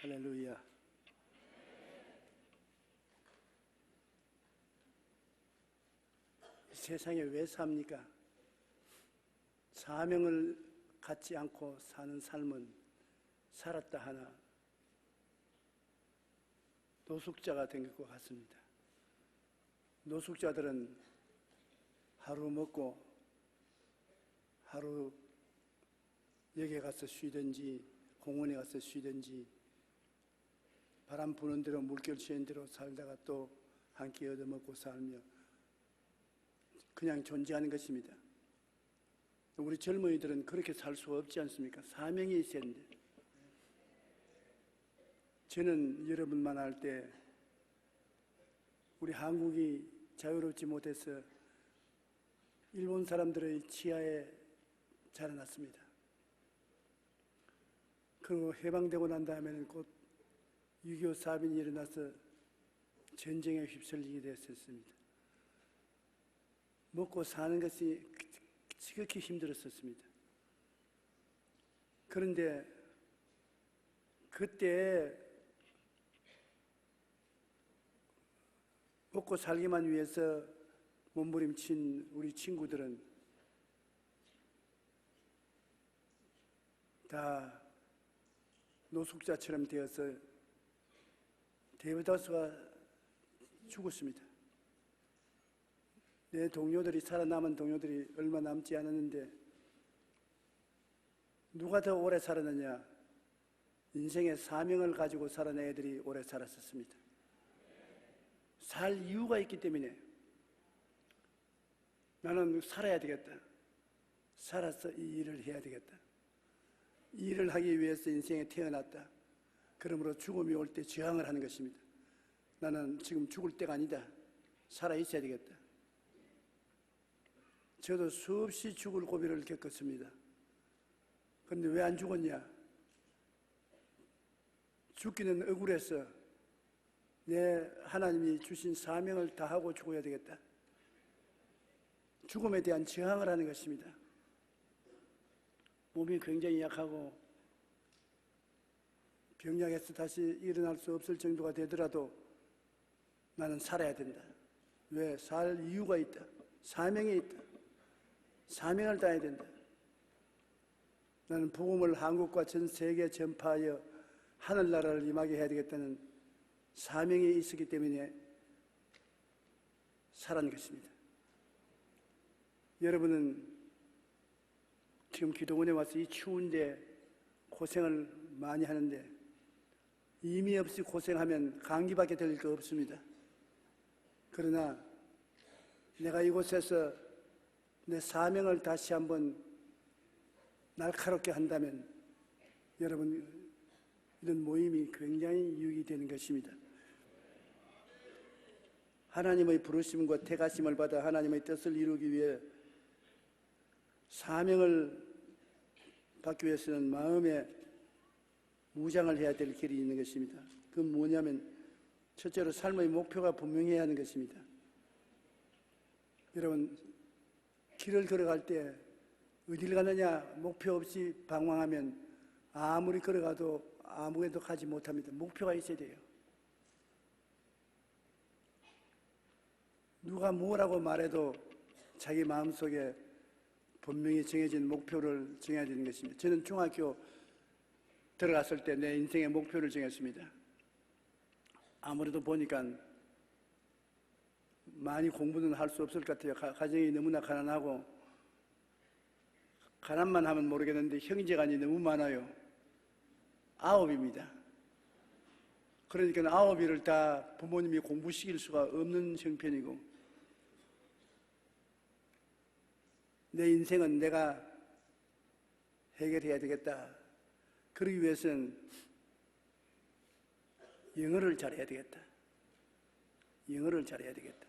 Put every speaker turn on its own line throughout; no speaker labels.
할렐루야. 세상에 왜 삽니까? 사명을 갖지 않고 사는 삶은 살았다 하나 노숙자가 된 것 같습니다. 노숙자들은 하루 먹고 하루 역에 가서 쉬든지 공원에 가서 쉬든지 바람 부는 대로 물결 치는 대로 살다가 또 한 끼 얻어먹고 살며 그냥 존재하는 것입니다. 우리 젊은이들은 그렇게 살 수 없지 않습니까? 사명이 있어야 하는데. 저는 여러분만 할 때 우리 한국이 자유롭지 못해서 일본 사람들의 치하에 자라났습니다. 그리고 해방되고 난 다음에는 곧 6.25 사변이 일어나서 전쟁에 휩쓸리게 됐었습니다. 먹고 사는 것이 지극히 힘들었었습니다. 그런데 그때 먹고 살기만 위해서 몸부림친 우리 친구들은 다 노숙자처럼 되어서 대다수가 죽었습니다. 내 동료들이, 살아남은 동료들이 얼마 남지 않았는데 누가 더 오래 살았느냐? 인생의 사명을 가지고 살아낸 애들이 오래 살았었습니다. 살 이유가 있기 때문에 나는 살아야 되겠다. 살아서 이 일을 해야 되겠다. 이 일을 하기 위해서 인생에 태어났다. 그러므로 죽음이 올 때 저항을 하는 것입니다. 나는 지금 죽을 때가 아니다. 살아 있어야 되겠다. 저도 수없이 죽을 고비를 겪었습니다. 그런데 왜 안 죽었냐? 죽기는 억울해서 내 하나님이 주신 사명을 다하고 죽어야 되겠다. 죽음에 대한 저항을 하는 것입니다. 몸이 굉장히 약하고 병약해서 다시 일어날 수 없을 정도가 되더라도 나는 살아야 된다. 왜? 살 이유가 있다. 사명이 있다. 사명을 다해야 된다. 나는 복음을 한국과 전 세계에 전파하여 하늘나라를 임하게 해야 되겠다는 사명이 있었기 때문에 살아난 것입니다. 여러분은 지금 기도원에 와서 이 추운데 고생을 많이 하는데 의미 없이 고생하면 감기밖에 될 거 없습니다. 그러나 내가 이곳에서 내 사명을 다시 한번 날카롭게 한다면 여러분 이런 모임이 굉장히 유익이 되는 것입니다. 하나님의 부르심과 택하심을 받아 하나님의 뜻을 이루기 위해 사명을 받기 위해서는 마음에 무장을 해야 될 길이 있는 것입니다. 그건 뭐냐면 첫째로 삶의 목표가 분명해야 하는 것입니다. 여러분 길을 걸어갈 때 어디를 가느냐 목표 없이 방황하면 아무리 걸어가도 아무에도 가지 못합니다. 목표가 있어야 돼요. 누가 뭐라고 말해도 자기 마음속에 분명히 정해진 목표를 정해야 되는 것입니다. 저는 중학교 들어갔을 때 내 인생의 목표를 정했습니다. 아무래도 보니까 많이 공부는 할 수 없을 것 같아요. 가정이 너무나 가난하고 가난만 하면 모르겠는데 형제간이 너무 많아요. 9입니다. 그러니까 9이를 다 부모님이 공부시킬 수가 없는 형편이고 내 인생은 내가 해결해야 되겠다. 그러기 위해서는 영어를 잘해야 되겠다. 영어를 잘해야 되겠다.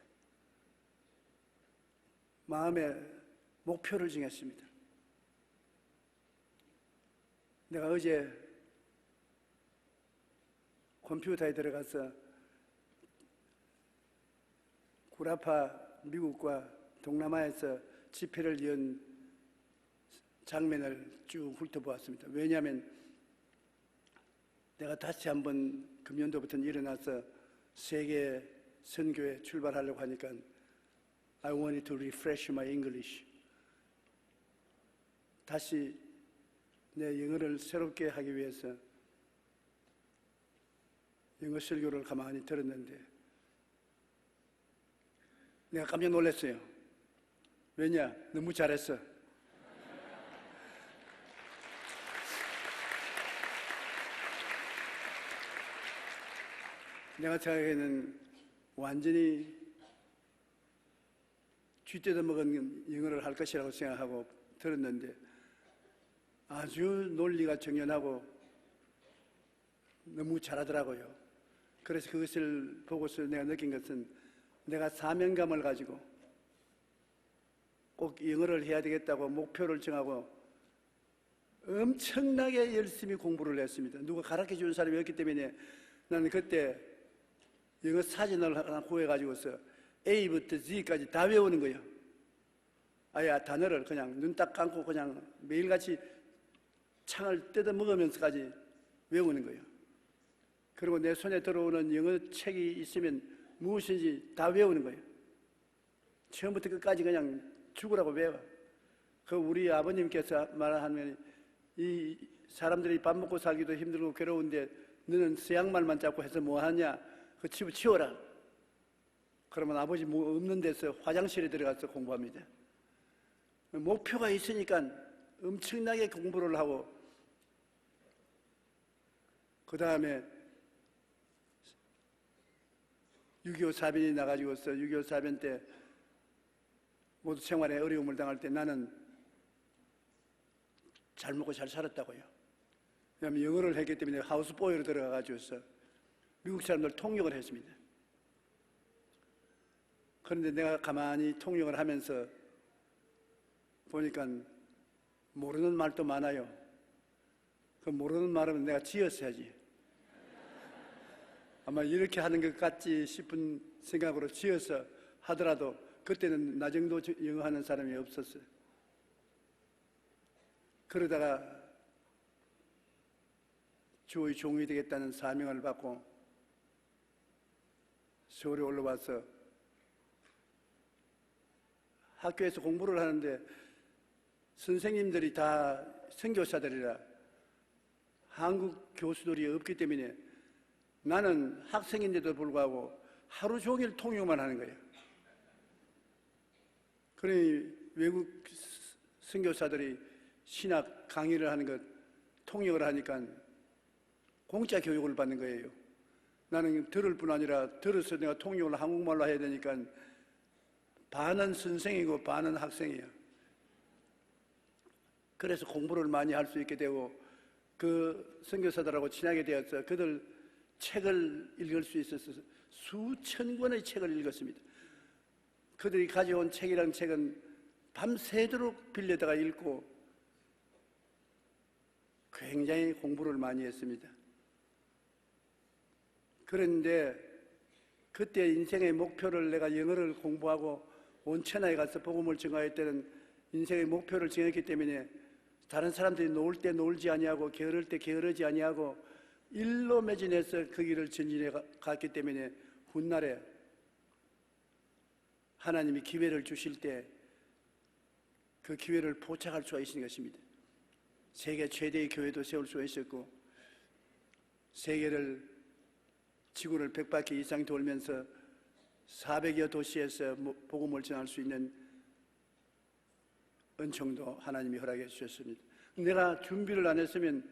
마음에 목표를 정했습니다. 내가 어제 컴퓨터에 들어가서 구라파 미국과 동남아에서 집회를 연 장면을 쭉 훑어보았습니다. 왜냐하면 내가 다시 한번 금년도부터는 일어나서 세계 선교에 출발하려고 하니까 I wanted to refresh my English. 다시 내 영어를 새롭게 하기 위해서 영어 설교를 가만히 들었는데 내가 깜짝 놀랐어요. 왜냐? 너무 잘했어. 내가 생각에는 완전히 쥐떼도 먹은 영어를 할 것이라고 생각하고 들었는데 아주 논리가 정연하고 너무 잘하더라고요. 그래서 그것을 보고서 내가 느낀 것은 내가 사명감을 가지고 꼭 영어를 해야 되겠다고 목표를 정하고 엄청나게 열심히 공부를 했습니다. 누가 가르쳐 주는 사람이 없기 때문에 나는 그때 영어 사전을 하나 구해가지고서 A부터 Z까지 다 외우는 거예요. 아예 단어를 그냥 눈 딱 감고 그냥 매일같이 창을 뜯어 먹으면서까지 외우는 거예요. 그리고 내 손에 들어오는 영어 책이 있으면 무엇인지 다 외우는 거예요. 처음부터 끝까지 그냥 죽으라고 외워. 그 우리 아버님께서 말하면 이 사람들이 밥 먹고 살기도 힘들고 괴로운데 너는 서양말만 자꾸 해서 뭐하냐? 그 치워라. 그러면 아버지 뭐 없는 데서 화장실에 들어가서 공부합니다. 목표가 있으니까 엄청나게 공부를 하고 그 다음에 6.25 사변이 나가지고서 6.25 사변 때 모두 생활에 어려움을 당할 때 나는 잘 먹고 잘 살았다고요. 왜냐하면 영어를 했기 때문에 하우스보이로 들어가가지고서 미국 사람들 통역을 했습니다. 그런데 내가 가만히 통역을 하면서 보니까 모르는 말도 많아요. 그 모르는 말은 내가 지었어야지. 아마 이렇게 하는 것 같지 싶은 생각으로 지어서 하더라도 그때는 나 정도 영어 하는 사람이 없었어요. 그러다가 주의 종이 되겠다는 사명을 받고 서울에 올라와서 학교에서 공부를 하는데 선생님들이 다 선교사들이라 한국 교수들이 없기 때문에 나는 학생인데도 불구하고 하루 종일 통역만 하는 거예요. 그러니 외국 선교사들이 신학 강의를 하는 것, 통역을 하니까 공짜 교육을 받는 거예요. 나는 들을 뿐 아니라 들어서 내가 통역을 한국말로 해야 되니까 반은 선생이고 반은 학생이야. 그래서 공부를 많이 할 수 있게 되고 그 선교사들하고 친하게 되어서 그들 책을 읽을 수 있어서 수천 권의 책을 읽었습니다. 그들이 가져온 책이라는 책은 밤새도록 빌려다가 읽고 굉장히 공부를 많이 했습니다. 그런데 그때 인생의 목표를 내가 영어를 공부하고 온천하에 가서 복음을 전할 때는 인생의 목표를 정했기 때문에 다른 사람들이 놀 때 놀지 아니하고 게으를 때 게으르지 아니하고 일로 매진해서 그 길을 전진해 갔기 때문에 훗날에 하나님이 기회를 주실 때 그 기회를 포착할 수가 있는 것입니다. 세계 최대의 교회도 세울 수가 있었고 세계를 지구를 100바퀴 이상 돌면서 400여 도시에서 복음을 전할 수 있는 은총도 하나님이 허락해 주셨습니다. 내가 준비를 안 했으면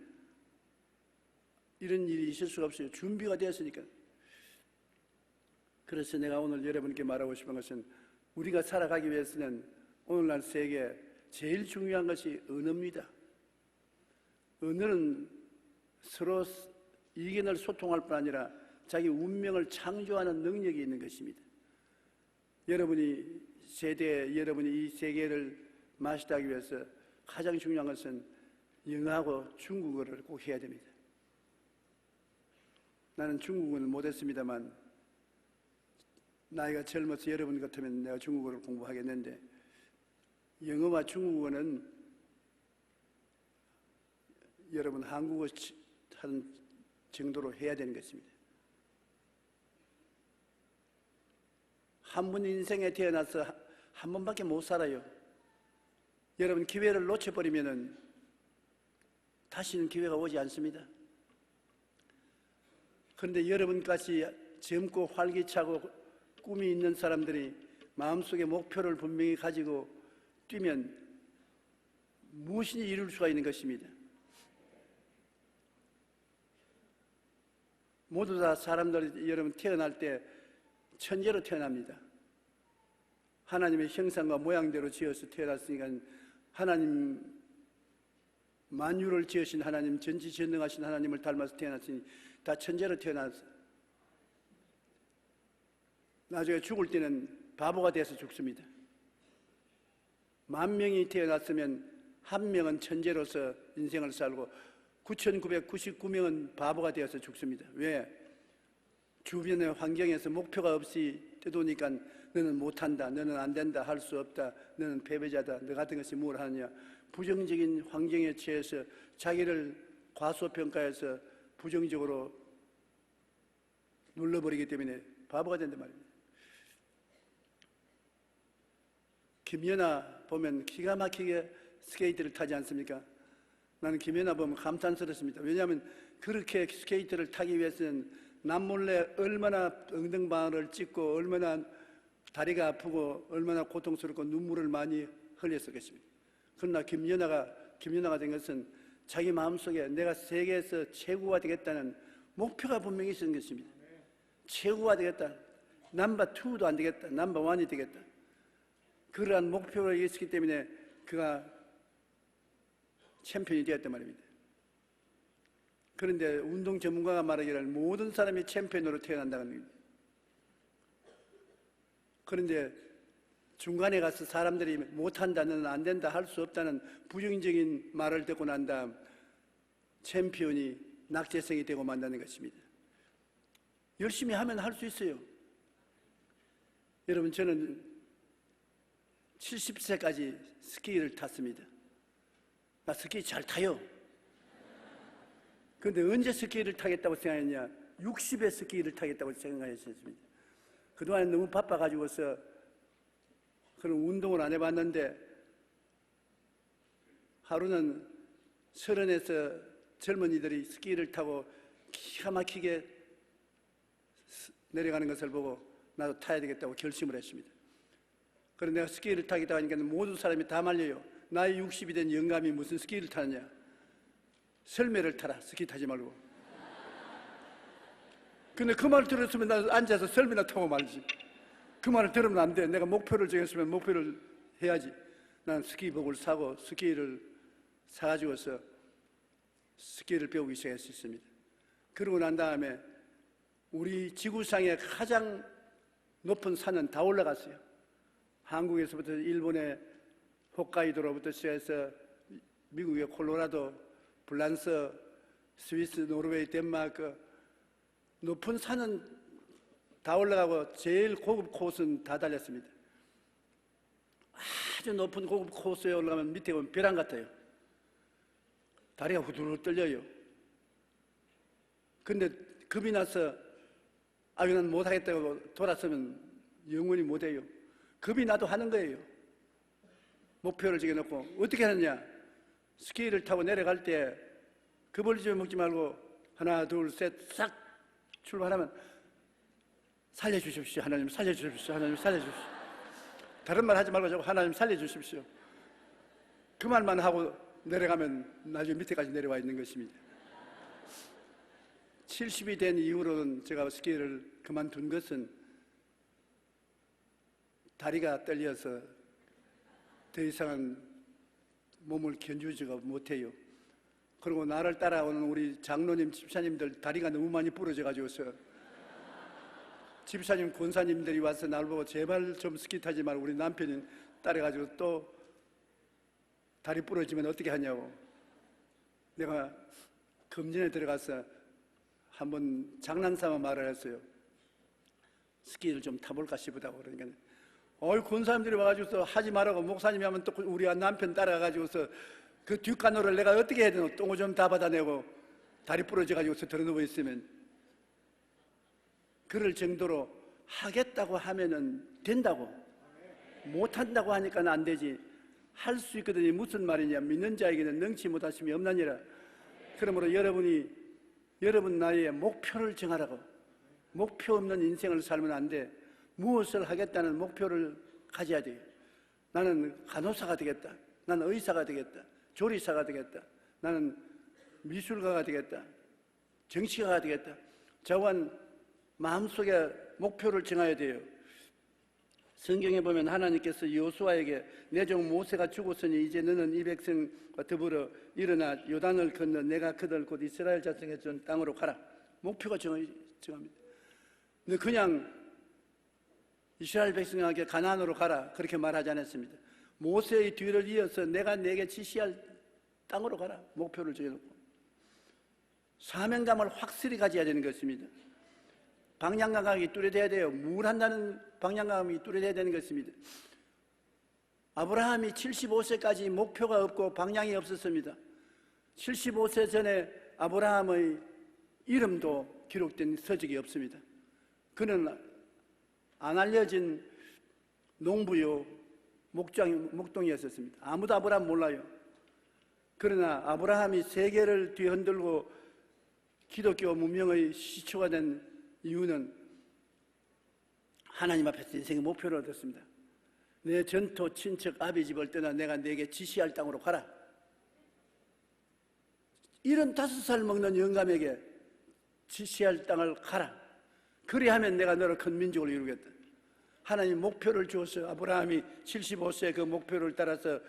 이런 일이 있을 수가 없어요. 준비가 되었으니까. 그래서 내가 오늘 여러분께 말하고 싶은 것은 우리가 살아가기 위해서는 오늘날 세계에 제일 중요한 것이 언어입니다. 언어는 서로 이견을 소통할 뿐 아니라 자기 운명을 창조하는 능력이 있는 것입니다. 여러분이 이 세계를 마스터하기 위해서 가장 중요한 것은 영어하고 중국어를 꼭 해야 됩니다. 나는 중국어는 못했습니다만 나이가 젊어서 여러분 같으면 내가 중국어를 공부하겠는데 영어와 중국어는 여러분 한국어 한 정도로 해야 되는 것입니다. 한 번 인생에 태어나서 한 번밖에 못 살아요. 여러분, 기회를 놓쳐버리면 다시는 기회가 오지 않습니다. 그런데 여러분같이 젊고 활기차고 꿈이 있는 사람들이 마음속에 목표를 분명히 가지고 뛰면 무엇이든지 이룰 수가 있는 것입니다. 모두 다 사람들이 여러분 태어날 때 천재로 태어납니다. 하나님의 형상과 모양대로 지어서 태어났으니까 하나님, 만유를 지으신 하나님, 전지전능하신 하나님을 닮아서 태어났으니 다 천재로 태어났어. 나중에 죽을 때는 바보가 돼서 죽습니다. 10,000명이 태어났으면 1명은 천재로서 인생을 살고 9,999명은 바보가 되어서 죽습니다. 왜? 주변의 환경에서 목표가 없이 떠도니까 너는 못한다, 너는 안된다, 할 수 없다, 너는 패배자다, 너 같은 것이 뭘 하느냐, 부정적인 환경에 취해서 자기를 과소평가해서 부정적으로 눌러버리기 때문에 바보가 된단 말입니다. 김연아 보면 기가 막히게 스케이트를 타지 않습니까? 나는 김연아 보면 감탄스럽습니다. 왜냐하면 그렇게 스케이트를 타기 위해서는 남몰래 얼마나 엉덩방아를 찢고 얼마나 다리가 아프고 얼마나 고통스럽고 눈물을 많이 흘렸었겠습니다. 그러나 김연아가 된 것은 자기 마음속에 내가 세계에서 최고가 되겠다는 목표가 분명히 있었던 것입니다. 최고가 되겠다. 넘버 2도 안 되겠다. 넘버 1이 되겠다. 그러한 목표가 있었기 때문에 그가 챔피언이 되었단 말입니다. 그런데 운동 전문가가 말하기를 모든 사람이 챔피언으로 태어난다는 겁니다. 그런데 중간에 가서 사람들이 못한다, 너는 안 된다, 할 수 없다는 부정적인 말을 듣고 난 다음 챔피언이 낙제성이 되고 만다는 것입니다. 열심히 하면 할 수 있어요. 여러분, 저는 70세까지 스키를 탔습니다. 나 스키 잘 타요. 그런데 언제 스키를 타겠다고 생각했냐? 60에 스키를 타겠다고 생각했습니다. 그동안 너무 바빠가지고서 그런 운동을 안 해봤는데 하루는 30에서 젊은이들이 스키를 타고 기가 막히게 내려가는 것을 보고 나도 타야 되겠다고 결심을 했습니다. 그런데 내가 스키를 타겠다고 하니까 모든 사람이 다 말려요. 나이 60이 된 영감이 무슨 스키를 타느냐? 설매를 타라, 스키 타지 말고. 근데 그 말을 들었으면 나 앉아서 설매나 타고 말지. 그 말을 들으면 안 돼. 내가 목표를 정했으면 목표를 해야지. 난 스키복을 사고 스키를 사가지고서 스키를 배우기 시작했습니다. 그러고 난 다음에 우리 지구상의 가장 높은 산은 다 올라갔어요. 한국에서부터 일본의 홋카이도로부터 시작해서 미국의 콜로라도, 프랑스, 스위스, 노르웨이, 덴마크 높은 산은 다 올라가고 제일 고급 코스는 다 달렸습니다. 아주 높은 고급 코스에 올라가면 밑에 보면 벼랑 같아요. 다리가 후두룩 떨려요. 근데 겁이 나서 난 못하겠다고 돌아서면 영원히 못해요. 겁이 나도 하는 거예요. 목표를 정해놓고 어떻게 하느냐? 스키를 타고 내려갈 때 겁을 집어먹지 말고 하나 둘 셋 싹 출발하면 살려주십시오. 하나님 살려주십시오. 하나님 살려주십시오. 다른 말 하지 말고 하나님 살려주십시오. 그 말만 하고 내려가면 나중에 밑에까지 내려와 있는 것입니다. 70이 된 이후로는 제가 스키를 그만둔 것은 다리가 떨려서 더 이상은 몸을 견주지가 못해요. 그리고 나를 따라오는 우리 장로님, 집사님들 다리가 너무 많이 부러져 가지고서 집사님, 권사님들이 와서 나를 보고 제발 좀 스키 타지 말고 우리 남편이 따라가지고 또 다리 부러지면 어떻게 하냐고. 내가 금전에 들어가서 한번 장난삼아 말을 했어요. 스키를 좀 타볼까 싶다고. 그러니까 권사님들이 와가지고서 하지 말라고, 목사님이 하면 또 우리 남편 따라가가지고서 그 뒷간호를 내가 어떻게 해야 되노? 똥을 좀 다 받아내고 다리 부러져가지고서 들어누워 있으면 그럴 정도로 하겠다고 하면은 된다고. 못한다고 하니까 안 되지. 할 수 있거든요. 무슨 말이냐. 믿는 자에게는 능치 못하심이 없나니라. 그러므로 여러분 나이에 목표를 정하라고. 목표 없는 인생을 살면 안 돼. 무엇을 하겠다는 목표를 가져야 돼요. 나는 간호사가 되겠다. 나는 의사가 되겠다. 조리사가 되겠다. 나는 미술가가 되겠다. 정치가가 되겠다. 자관 마음속에 목표를 정해야 돼요. 성경에 보면 하나님께서 여호수아에게 내 종 모세가 죽었으니 이제 너는 이 백성과 더불어 일어나 요단을 건너 내가 그들 곧 이스라엘 자손에게 준 땅으로 가라. 목표가 정합니다. 근데 그냥 이스라엘 백성에게 가나안으로 가라 그렇게 말하지 않았습니다. 모세의 뒤를 이어서 내가 내게 지시할 땅으로 가라. 목표를 정해놓고 사명감을 확실히 가져야 되는 것입니다. 방향감이 뚜렷해야 돼요. 뭘 한다는 방향감이 뚜렷해야 되는 것입니다. 아브라함이 75세까지 목표가 없고 방향이 없었습니다. 75세 전에 아브라함의 이름도 기록된 서적이 없습니다. 그는 안 알려진 농부요 목동이었습니다. 아무도 아브라함 몰라요. 그러나 아브라함이 세계를 뒤흔들고 기독교 문명의 시초가 된 이유는 하나님 앞에서 인생의 목표를 얻었습니다. 내 전토 친척 아비 집을 떠나 내가 내게 지시할 땅으로 가라. 75살 먹는 영감에게 지시할 땅을 가라. 그리하면 내가 너를 큰 민족을 이루겠다. 하나님 목표를 주어서 아브라함이 75세 그 목표를 따라서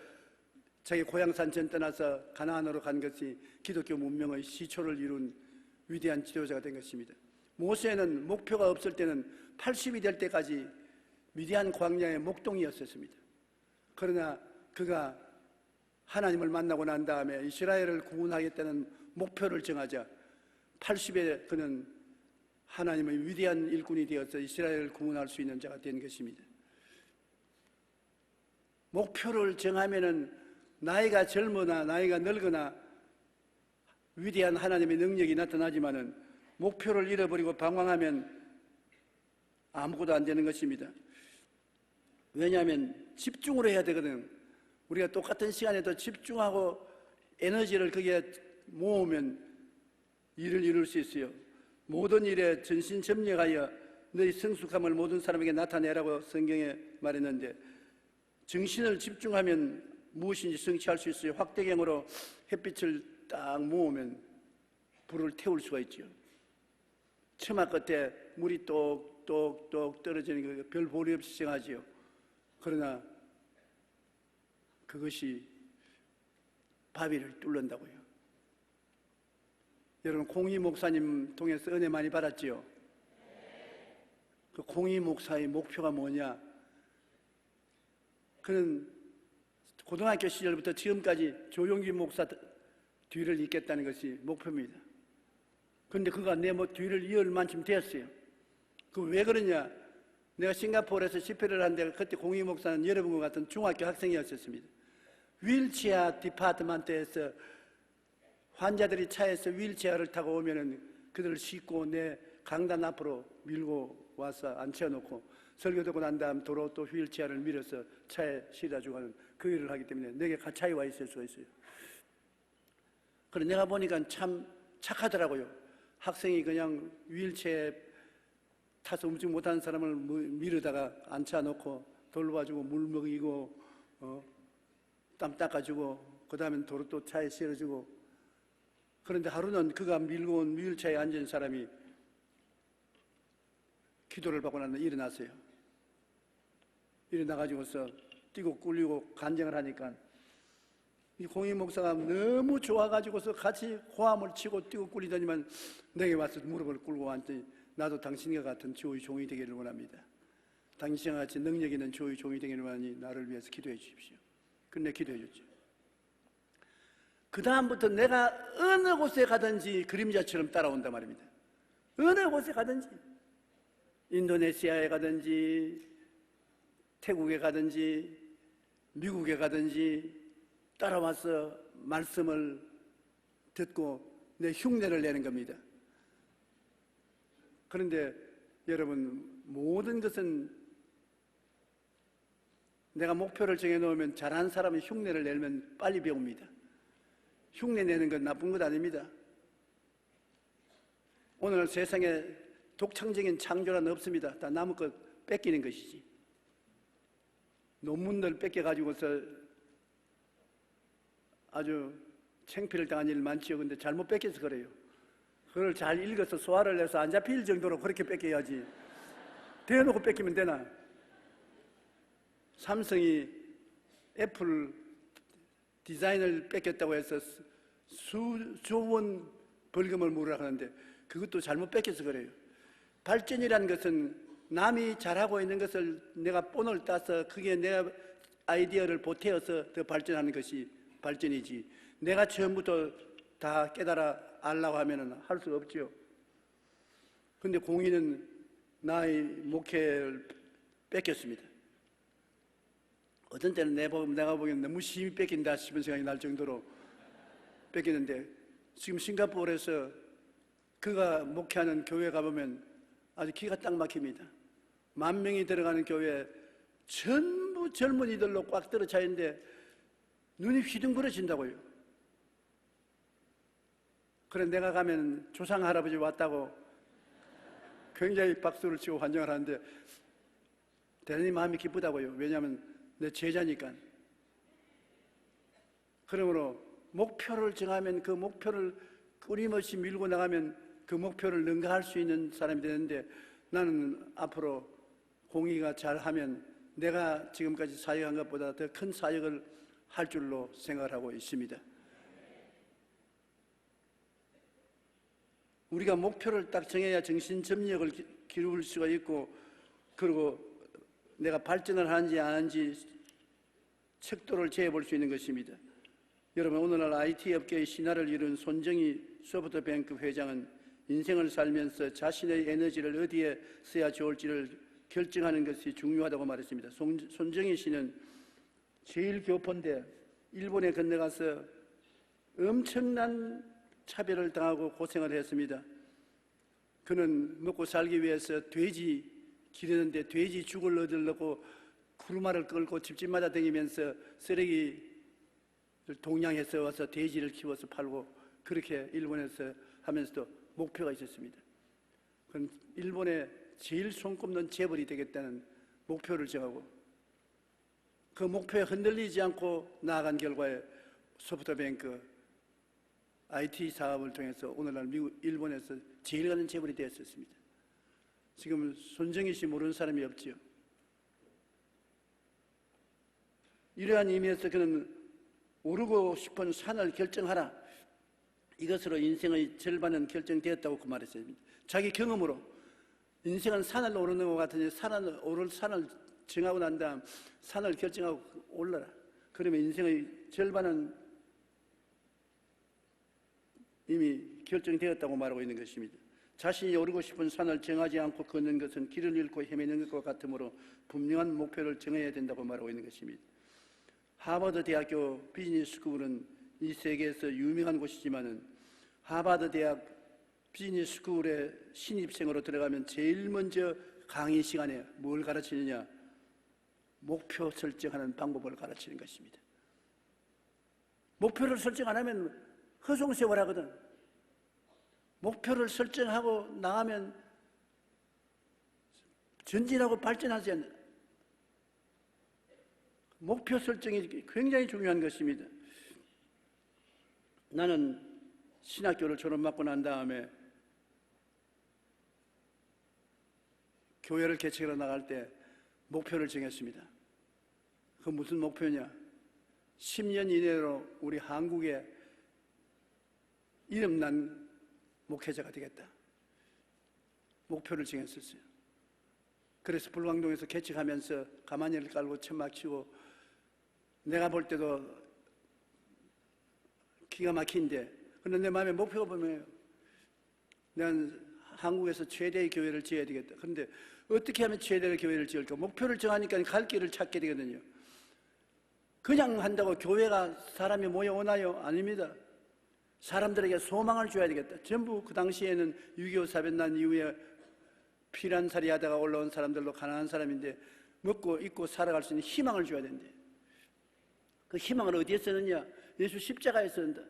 자기 고향산 전 떠나서 가나안으로 간 것이 기독교 문명의 시초를 이룬 위대한 지도자가 된 것입니다. 모세는 목표가 없을 때는 80이 될 때까지 미디안 광야의 목동이었습니다. 그러나 그가 하나님을 만나고 난 다음에 이스라엘을 구원하겠다는 목표를 정하자 80에 그는 하나님의 위대한 일꾼이 되어서 이스라엘을 구원할 수 있는 자가 된 것입니다. 목표를 정하면은 나이가 젊거나 나이가 늙거나 위대한 하나님의 능력이 나타나지만은 목표를 잃어버리고 방황하면 아무것도 안 되는 것입니다. 왜냐하면 집중을 해야 되거든. 우리가 똑같은 시간에도 집중하고 에너지를 거기에 모으면 일을 이룰 수 있어요. 모든 일에 전신전력하여 너희 성숙함을 모든 사람에게 나타내라고 성경에 말했는데 정신을 집중하면 무엇인지 성취할 수 있어요. 확대경으로 햇빛을 딱 모으면 불을 태울 수가 있죠. 처마 끝에 물이 똑똑똑 떨어지는 게 별 볼이 없이 생하지요. 그러나 그것이 바위를 뚫는다고요. 여러분 공희 목사님 통해서 은혜 많이 받았지요? 그 공희 목사의 목표가 뭐냐? 그는 고등학교 시절부터 지금까지 조용기 목사 뒤를 잇겠다는 것이 목표입니다. 그런데 그가 내 뒤를 이을 만큼 되었어요. 그 왜 그러냐? 내가 싱가포르에서 집회를 하는데 그때 공희 목사는 여러분과 같은 중학교 학생이었습니다. 휠체어 디파트먼트에서 환자들이 차에서 휠체어를 타고 오면은 그들을 싣고 내 강단 앞으로 밀고 와서 앉혀놓고 설교 듣고 난 다음 도로 또 휠체어를 밀어서 차에 실어주고 하는 그 일을 하기 때문에 내게 가차에 와 있을 수가 있어요. 그래서 내가 보니까 참 착하더라고요. 학생이 그냥 휠체어 타서 움직이지 못하는 사람을 밀어다가 앉혀놓고 돌봐주고 물 먹이고 땀 닦아주고 그 다음에 도로 또 차에 실어주고. 그런데 하루는 그가 밀고 온 휠체어에 앉은 사람이 기도를 받고 나서 일어났어요. 일어나가지고서 뛰고 꿀리고 간증을 하니까 이 공희 목사가 너무 좋아가지고서 같이 호함을 치고 뛰고 꿀리더니만 내게 와서 무릎을 꿇고 앉더니 나도 당신과 같은 주의 종이 되기를 원합니다. 당신과 같이 능력 있는 주의 종이 되기를 원하니 나를 위해서 기도해 주십시오. 그런데 기도해 줬죠. 그 다음부터 내가 어느 곳에 가든지 그림자처럼 따라온단 말입니다. 어느 곳에 가든지 인도네시아에 가든지 태국에 가든지 미국에 가든지 따라와서 말씀을 듣고 내 흉내를 내는 겁니다. 그런데 여러분, 모든 것은 내가 목표를 정해놓으면 잘하는 사람은 흉내를 내면 빨리 배웁니다. 흉내 내는 건 나쁜 것 아닙니다. 오늘 세상에 독창적인 창조란 없습니다. 다 남의 것 뺏기는 것이지. 논문들 뺏겨가지고서 아주 창피를 당한 일 많지요. 근데 잘못 뺏겨서 그래요. 그걸 잘 읽어서 소화를 해서 안 잡힐 정도로 그렇게 뺏겨야지. 대놓고 뺏기면 되나? 삼성이 애플 디자인을 뺏겼다고 해서 수조 원 벌금을 물으라 하는데 그것도 잘못 뺏겨서 그래요. 발전이라는 것은 남이 잘하고 있는 것을 내가 본을 따서 그게 내 아이디어를 보태어서 더 발전하는 것이 발전이지, 내가 처음부터 다 깨달아 알라고 하면은 할 수가 없죠. 근데 공인은 나의 목회를 뺏겼습니다. 어떤 때는 내가 보기엔 너무 심히 뺏긴다 싶은 생각이 날 정도로 뺏기는데, 지금 싱가포르에서 그가 목회하는 교회 가보면 아주 기가 딱 막힙니다. 10,000명이 들어가는 교회 전부 젊은이들로 꽉 들어차 있는데 눈이 휘둥그러진다고요. 그래 내가 가면 조상 할아버지 왔다고 굉장히 박수를 치고 환영을 하는데 대단히 마음이 기쁘다고요. 왜냐하면 내 제자니까. 그러므로 목표를 정하면 그 목표를 끊임없이 밀고 나가면 그 목표를 능가할 수 있는 사람이 되는데, 나는 앞으로 공의가 잘하면 내가 지금까지 사역한 것보다 더 큰 사역을 할 줄로 생각을 하고 있습니다. 우리가 목표를 딱 정해야 정신점력을 기울 수가 있고, 그리고 내가 발전을 하는지 안 하는지 척도를 재볼 수 있는 것입니다. 여러분, 오늘날 IT 업계의 신화를 이룬 손정희 소프트뱅크 회장은 인생을 살면서 자신의 에너지를 어디에 써야 좋을지를 결정하는 것이 중요하다고 말했습니다. 손정희 씨는 제일 교포인데 일본에 건너가서 엄청난 차별을 당하고 고생을 했습니다. 그는 먹고 살기 위해서 돼지 기르는데 돼지 죽을 얻으려고 구루마를 끌고 집집마다 다니면서 쓰레기를 동양해서 와서 돼지를 키워서 팔고, 그렇게 일본에서 하면서도 목표가 있었습니다. 그건 일본의 제일 손꼽는 재벌이 되겠다는 목표를 정하고, 그 목표에 흔들리지 않고 나아간 결과에 소프트뱅크 IT 사업을 통해서 오늘날 일본에서 제일 가는 재벌이 되었습니다. 지금 손정희 씨 모르는 사람이 없지요. 이러한 의미에서 그는 오르고 싶은 산을 결정하라, 이것으로 인생의 절반은 결정되었다고 그 말했습니다. 자기 경험으로 인생은 산을 오르는 것 같으니 오를 산을 정하고 난 다음 산을 결정하고 올라라. 그러면 인생의 절반은 이미 결정되었다고 말하고 있는 것입니다. 자신이 오르고 싶은 산을 정하지 않고 걷는 것은 길을 잃고 헤매는 것과 같으므로 분명한 목표를 정해야 된다고 말하고 있는 것입니다. 하버드 대학교 비즈니스 스쿨은 이 세계에서 유명한 곳이지만은 하버드 대학 비즈니스 스쿨에 신입생으로 들어가면 제일 먼저 강의 시간에 뭘 가르치느냐? 목표 설정하는 방법을 가르치는 것입니다. 목표를 설정 안 하면 허송세월 하거든. 목표를 설정하고 나가면 전진하고 발전하지 않는, 목표 설정이 굉장히 중요한 것입니다. 나는 신학교를 졸업받고 난 다음에 교회를 개척하러 나갈 때 목표를 정했습니다. 그 무슨 목표냐? 10년 이내로 우리 한국에 이름난 목회자가 되겠다. 목표를 정했었어요. 그래서 불광동에서 개척하면서 가마니를 깔고 천막 치고, 내가 볼 때도 기가 막힌데, 그런데 내 마음에 목표가 보면 난 한국에서 최대의 교회를 지어야 되겠다. 그런데 어떻게 하면 최대의 교회를 지을까? 목표를 정하니까 갈 길을 찾게 되거든요. 그냥 한다고 교회가 사람이 모여오나요? 아닙니다. 사람들에게 소망을 줘야 되겠다. 전부 그 당시에는 6.25 사변 난 이후에 피난살이 하다가 올라온 사람들로 가난한 사람인데 먹고 입고 살아갈 수 있는 희망을 줘야 된대. 그 희망을 어디에 쓰느냐? 예수 십자가에 쓴다.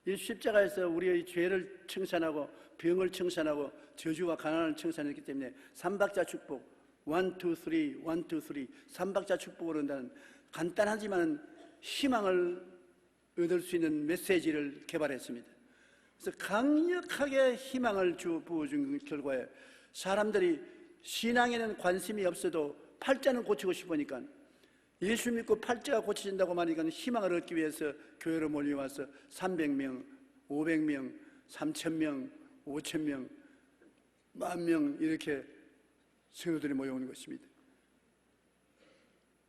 예수 십자가에서 우리의 죄를 청산하고 병을 청산하고 저주와 가난을 청산했기 때문에 삼박자 축복, 1, 2, 3, 1, 2, 3 삼박자 축복으로 한다는 간단하지만 희망을 얻을 수 있는 메시지를 개발했습니다. 그래서 강력하게 희망을 부어준 결과에 사람들이 신앙에는 관심이 없어도 팔자는 고치고 싶으니까 예수 믿고 팔자가 고쳐진다고 하니까 희망을 얻기 위해서 교회로 몰려와서 300명, 500명, 3,000명, 5,000명, 10,000명 이렇게 성도들이 모여오는 것입니다.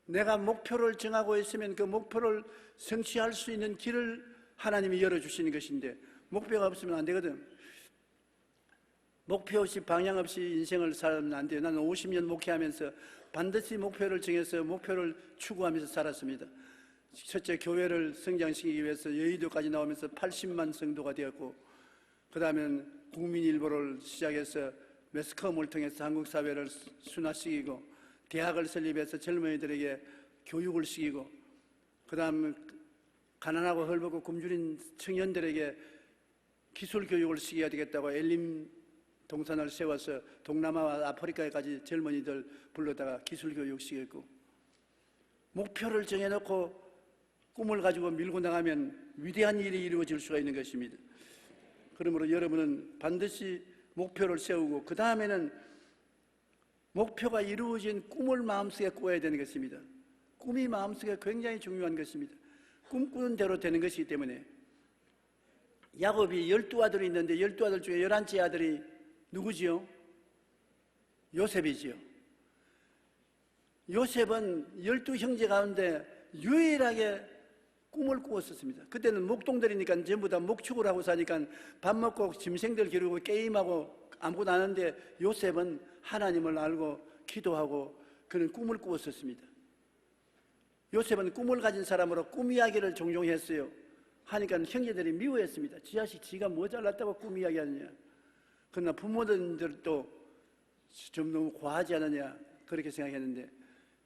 내가 목표를 정하고 있으면 그 목표를 성취할 수 있는 길을 하나님이 열어주시는 것인데 목표가 없으면 안 되거든. 목표 없이 방향 없이 인생을 살면 안 돼요. 나는 50년 목회하면서 반드시 목표를 정해서 목표를 추구하면서 살았습니다. 첫째, 교회를 성장시키기 위해서 여의도까지 나오면서 80만 성도가 되었고, 그 다음엔 국민일보를 시작해서 매스컴을 통해서 한국 사회를 순화시키고, 대학을 설립해서 젊은이들에게 교육을 시키고, 그 다음 가난하고 헐벗고 굶주린 청년들에게 기술 교육을 시켜야 되겠다고 엘림 동산을 세워서 동남아와 아프리카에까지 젊은이들 불러다가 기술 교육 시켰고, 목표를 정해놓고 꿈을 가지고 밀고 나가면 위대한 일이 이루어질 수가 있는 것입니다. 그러므로 여러분은 반드시 목표를 세우고 그 다음에는 목표가 이루어진 꿈을 마음속에 꾸어야 되는 것입니다. 꿈이 마음속에 굉장히 중요한 것입니다. 꿈꾸는 대로 되는 것이기 때문에 야곱이 12아들이 있는데 12아들 중에 11째 아들이 누구지요? 요셉이지요. 요셉은 12형제 가운데 유일하게 꿈을 꾸었었습니다. 그때는 목동들이니까 전부 다 목축을 하고 사니까 밥 먹고 짐승들 기르고 게임하고 아무것도 안 하는데 요셉은 하나님을 알고 기도하고 그는 꿈을 꾸었었습니다. 요셉은 꿈을 가진 사람으로 꿈 이야기를 종종 했어요. 하니까 형제들이 미워했습니다. 지 자식 지가 뭐 잘났다고 꿈 이야기하느냐. 그러나 부모님들도 좀 너무 과하지 않느냐 그렇게 생각했는데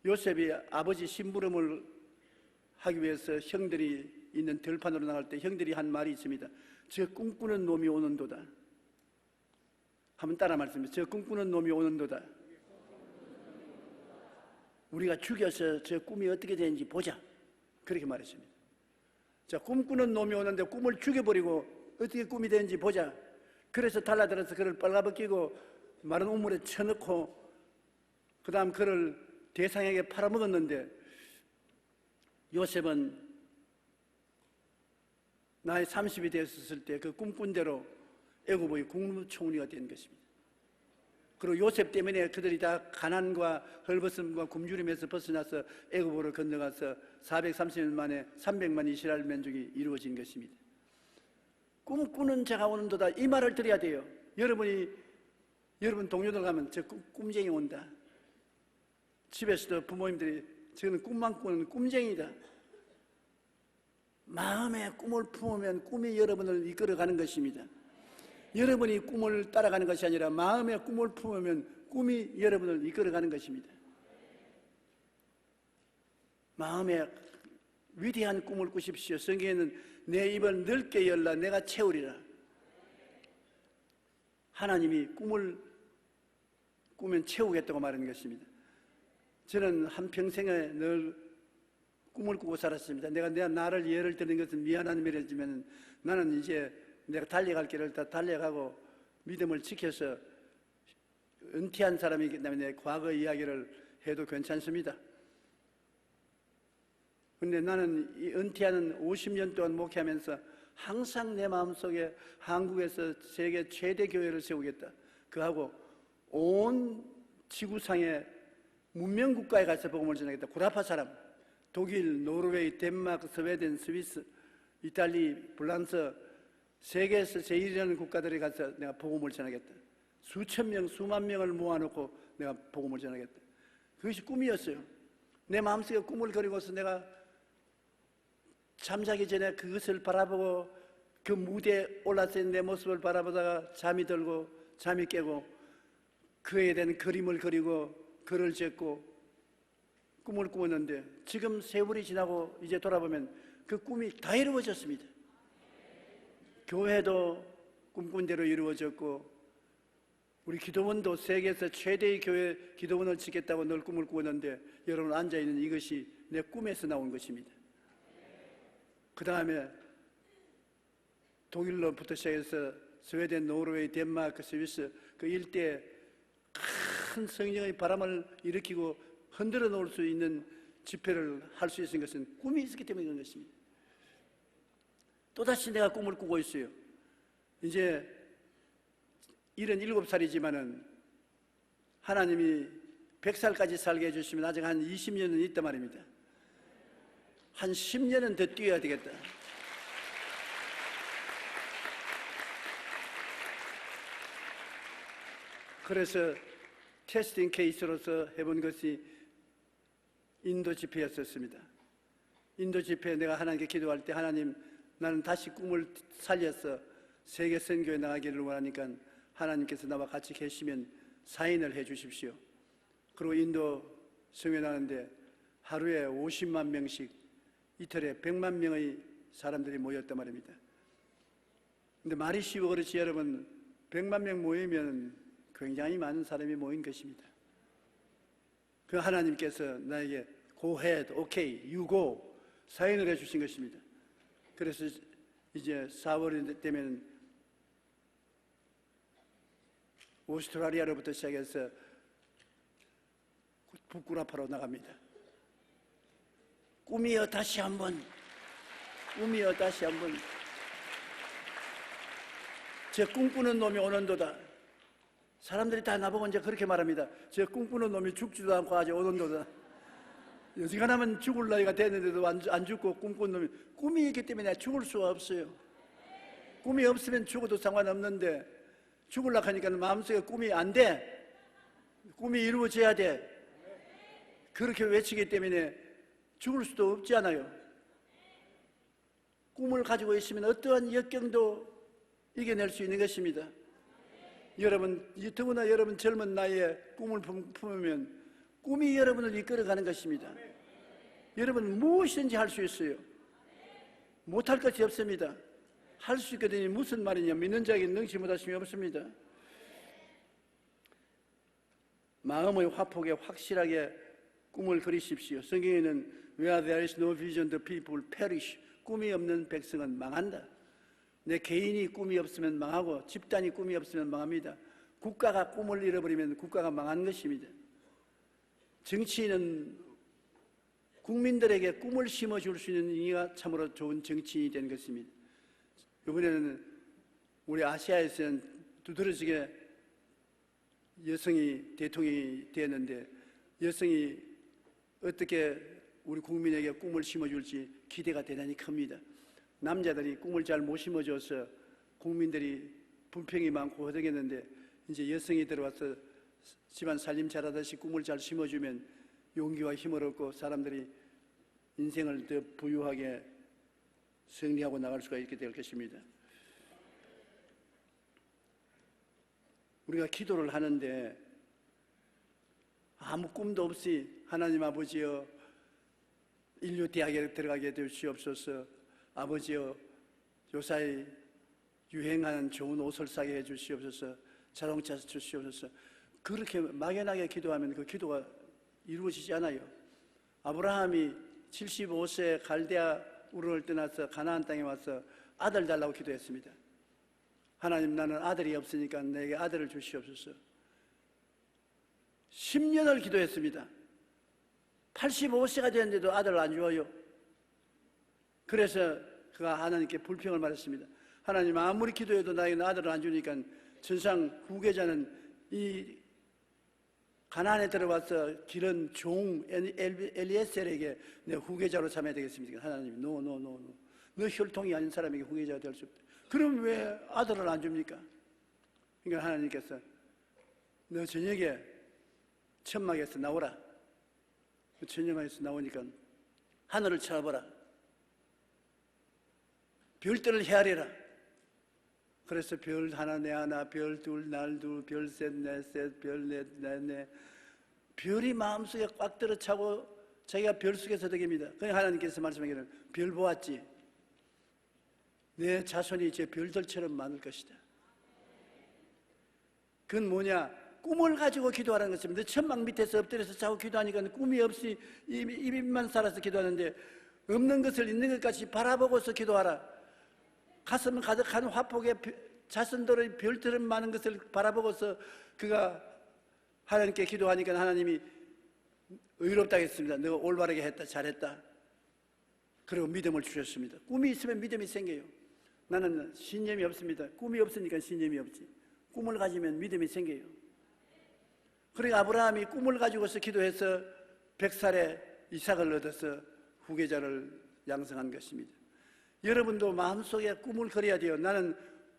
요셉이 아버지 심부름을 하기 위해서 형들이 있는 들판으로 나갈 때 형들이 한 말이 있습니다. 저 꿈꾸는 놈이 오는도다. 한번 따라 말씀해. 저 꿈꾸는 놈이 오는도다. 우리가 죽여서 저 꿈이 어떻게 되는지 보자. 그렇게 말했습니다. 자, 꿈꾸는 놈이 오는데 꿈을 죽여버리고 어떻게 꿈이 되는지 보자. 그래서 달라들어서 그를 빨가벗기고 마른 우물에 쳐넣고 그 다음 그를 대상에게 팔아먹었는데 요셉은 나이 30이 되었을 때 그 꿈꾼 대로 애굽의 국무총리가 된 것입니다. 그리고 요셉 때문에 그들이 다 가난과 헐벗음과 굶주림에서 벗어나서 애굽으로 건너가서 430년 만에 300만 이스라엘 민족이 이루어진 것입니다. 꿈꾸는 자가 오는도다 이 말을 드려야 돼요. 여러분 동료들 가면 저 꿈쟁이 온다. 집에서도 부모님들이 저는 꿈만 꾸는 꿈쟁이다. 마음에 꿈을 품으면 꿈이 여러분을 이끌어가는 것입니다. 여러분이 꿈을 따라가는 것이 아니라 마음에 꿈을 품으면 꿈이 여러분을 이끌어가는 것입니다. 마음에 위대한 꿈을 꾸십시오. 성경에는 내 입을 넓게 열라 내가 채우리라. 하나님이 꿈을 꾸면 채우겠다고 말하는 것입니다. 저는 한평생에 늘 꿈을 꾸고 살았습니다. 내가 나를 예를 드는 것은 미안한 말이지만 나는 이제 내가 달려갈 길을 다 달려가고 믿음을 지켜서 은퇴한 사람이기 때문에 과거 이야기를 해도 괜찮습니다. 그런데 나는 이 은퇴하는 50년 동안 목회하면서 항상 내 마음속에 한국에서 세계 최대 교회를 세우겠다. 그하고 온 지구상의 문명국가에 가서 복음을 전하겠다. 구라파 사람, 독일, 노르웨이, 덴마크, 스웨덴, 스위스, 이탈리, 프랑스, 세계에서 제1이라는 국가들에 가서 내가 복음을 전하겠다. 수천 명, 수만 명을 모아놓고 내가 복음을 전하겠다. 그것이 꿈이었어요. 내 마음속에 꿈을 그리고서 내가 잠자기 전에 그것을 바라보고 그 무대에 올라서 있는 내 모습을 바라보다가 잠이 들고 잠이 깨고 그에 대한 그림을 그리고 글을 적고 꿈을 꾸었는데 지금 세월이 지나고 이제 돌아보면 그 꿈이 다 이루어졌습니다. 교회도 꿈꾼 대로 이루어졌고 우리 기도원도 세계에서 최대의 교회 기도원을 짓겠다고 늘 꿈을 꾸었는데 여러분 앉아있는 이것이 내 꿈에서 나온 것입니다. 그 다음에 독일로부터 시작해서 스웨덴, 노르웨이, 덴마크, 스위스 그 일대에 큰 성령의 바람을 일으키고 흔들어 놓을 수 있는 집회를 할 수 있는 것은 꿈이 있었기 때문에 그런 것입니다. 또다시 내가 꿈을 꾸고 있어요. 이제 77살이지만은 하나님이 100살까지 살게 해주시면 아직 한 20년은 있단 말입니다. 한 10년은 더 뛰어야 되겠다. 그래서 테스팅 케이스로서 해본 것이 인도 집회였었습니다. 인도 집회에 내가 하나님께 기도할 때 하나님 나는 다시 꿈을 살려서 세계 선교에 나가기를 원하니까 하나님께서 나와 같이 계시면 사인을 해 주십시오. 그리고 인도 성회 나가는데 하루에 50만 명씩 이틀에 100만 명의 사람들이 모였단 말입니다. 근데 말이 쉬워 그렇지 여러분 100만 명 모이면 굉장히 많은 사람이 모인 것입니다. 그 하나님께서 나에게 go ahead, okay, you go 사인을 해 주신 것입니다. 그래서 이제 4월 되면 오스트라리아로부터 시작해서 북구라파로 나갑니다. 꿈이여 다시 한번, 꿈이여 다시 한번. 제 꿈꾸는 놈이 오는도다. 사람들이 다 나보고 이제 그렇게 말합니다. 제 꿈꾸는 놈이 죽지도 않고 아직 오는도다. 여지간하면 죽을 나이가 됐는데도 안 죽고 꿈꾸는 놈이 꿈이 있기 때문에 죽을 수가 없어요. 꿈이 없으면 죽어도 상관없는데 죽으려고 하니까 마음속에 꿈이 안 돼. 꿈이 이루어져야 돼. 그렇게 외치기 때문에 죽을 수도 없지 않아요. 꿈을 가지고 있으면 어떠한 역경도 이겨낼 수 있는 것입니다. 여러분, 더구나 여러분 젊은 나이에 꿈을 품으면 꿈이 여러분을 이끌어가는 것입니다. 여러분 무엇이든지 할 수 있어요. 못할 것이 없습니다. 할 수 있거든요. 무슨 말이냐? 믿는 자에게 능치 못하심이 없습니다. 마음의 화폭에 확실하게 꿈을 그리십시오. 성경에는 Where there is no vision, the people perish. 꿈이 없는 백성은 망한다. 내 개인이 꿈이 없으면 망하고 집단이 꿈이 없으면 망합니다. 국가가 꿈을 잃어버리면 국가가 망하는 것입니다. 정치인은 국민들에게 꿈을 심어줄 수 있는 이가 참으로 좋은 정치인이 된 것입니다. 이번에는 우리 아시아에서는 두드러지게 여성이 대통령이 되었는데 여성이 어떻게 우리 국민에게 꿈을 심어줄지 기대가 대단히 큽니다. 남자들이 꿈을 잘 못 심어줘서 국민들이 불평이 많고 허덕였는데 이제 여성이 들어와서 집안 살림 잘하듯이 꿈을 잘 심어주면 용기와 힘을 얻고 사람들이 인생을 더 부유하게 승리하고 나갈 수가 있게 될 것입니다. 우리가 기도를 하는데 아무 꿈도 없이 하나님 아버지여 인류 대학에 들어가게 되시옵소서. 아버지여 요사이 유행하는 좋은 옷을 사게 해주시옵소서. 자동차 주시옵소서. 그렇게 막연하게 기도하면 그 기도가 이루어지지 않아요. 아브라함이 75세 갈대아 우르를 떠나서 가나안 땅에 와서 아들 달라고 기도했습니다. 하나님 나는 아들이 없으니까 내게 아들을 주시옵소서. 10년을 기도했습니다. 85세가 되었는데도 아들을 안 주어요. 그래서 그가 하나님께 불평을 말했습니다. 하나님 아무리 기도해도 나에게 아들을 안 주니까 전상 후계자는 이 가나안에 들어와서 기른 종 엘리에셀에게 내 후계자로 삼아야 되겠습니까? 하나님 너 혈통이 아닌 사람에게 후계자가 될 수 없다. 그럼 왜 아들을 안 줍니까? 그러니까 하나님께서 너 저녁에 천막에서 나오라. 천막에서 나오니까 하늘을 쳐다보라. 별들을 헤아려라. 그래서 별 하나 내 하나, 별 둘 날 둘, 별 셋 내 셋, 별 넷 내 넷, 별이 마음속에 꽉 들어차고 자기가 별 속에서 덕입니다. 그냥 하나님께서 말씀하기를 별 보았지? 내 자손이 이제 별들처럼 많을 것이다. 그건 뭐냐? 꿈을 가지고 기도하라는 것입니다. 천막 밑에서 엎드려서 자고 기도하니까 꿈이 없이 입만 살아서 기도하는데 없는 것을 있는 것까지 바라보고서 기도하라. 가슴 가득한 화폭에 자손들의 별처럼 많은 것을 바라보고서 그가 하나님께 기도하니까 하나님이 의롭다 했습니다. 너가 올바르게 했다, 잘했다. 그리고 믿음을 주셨습니다. 꿈이 있으면 믿음이 생겨요. 나는 신념이 없습니다. 꿈이 없으니까 신념이 없지. 꿈을 가지면 믿음이 생겨요. 그러니까 아브라함이 꿈을 가지고서 기도해서 100살에 이삭을 얻어서 후계자를 양성한 것입니다. 여러분도 마음속에 꿈을 그려야 돼요. 나는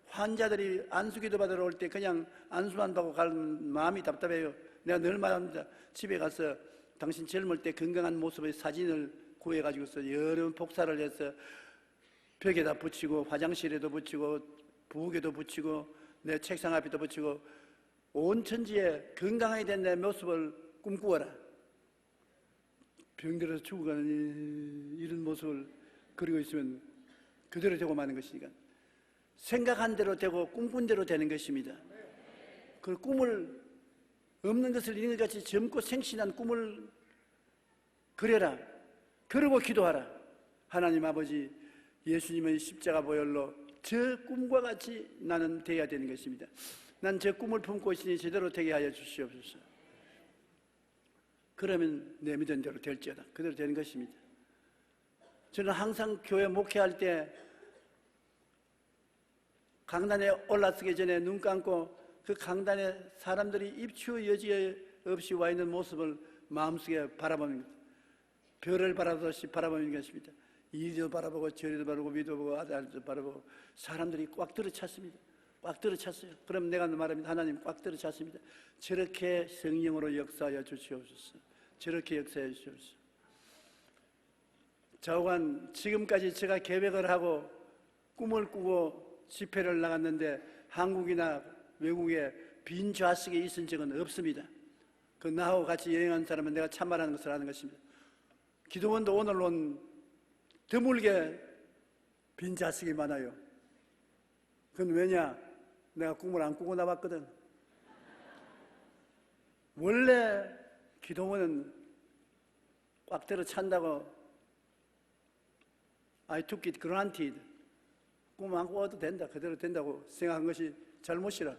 환자들이 안수기도 받으러 올 때 그냥 안수만 받고 가는 마음이 답답해요. 내가 늘 말합니다. 집에 가서 당신 젊을 때 건강한 모습의 사진을 구해가지고서 여러 복사를 해서 벽에다 붙이고 화장실에도 붙이고 부엌에도 붙이고 내 책상 앞에도 붙이고 온 천지에 건강하게 된 내 모습을 꿈꾸어라. 병들어서 죽어가는 이런 모습을 그리고 있으면 그대로 되고 마는 것이니까 생각한 대로 되고 꿈꾼 대로 되는 것입니다. 그 꿈을 없는 것을 있는 것 같이 젊고 생신한 꿈을 그려라. 그러고 기도하라. 하나님 아버지, 예수님의 십자가 보혈로 저 꿈과 같이 나는 되어야 되는 것입니다. 난 저 꿈을 품고 있으니 제대로 되게 하여 주시옵소서. 그러면 내 믿은 대로 될지어다. 그대로 되는 것입니다. 저는 항상 교회 목회할 때 강단에 올라서기 전에 눈 감고 그 강단에 사람들이 입추 여지 없이 와 있는 모습을 마음속에 바라보는 것, 별을 바라보듯이 바라보는 것입니다. 이리도 바라보고 저리도 바라보고 위도 보고 아래도 바라보고 사람들이 꽉 들어찼습니다. 꽉 들어찼어요. 그럼 내가 말합니다. 하나님 꽉 들어찼습니다. 저렇게 성령으로 역사하여 주시옵소서. 저렇게 역사하여 주시옵소서. 좌우간 지금까지 제가 계획을 하고 꿈을 꾸고 집회를 나갔는데 한국이나 외국에 빈 좌석에 있은 적은 없습니다. 그 나하고 같이 여행한 사람은 내가 참말하는 것을 아는 것입니다. 기도원도 오늘은 드물게 빈 좌석이 많아요. 그건 왜냐? 내가 꿈을 안 꾸고 나왔거든. 원래 기도원은 꽉 들어 찬다고 I took it granted. 꿈 안 꾸어도 된다. 그대로 된다고 생각한 것이 잘못이라.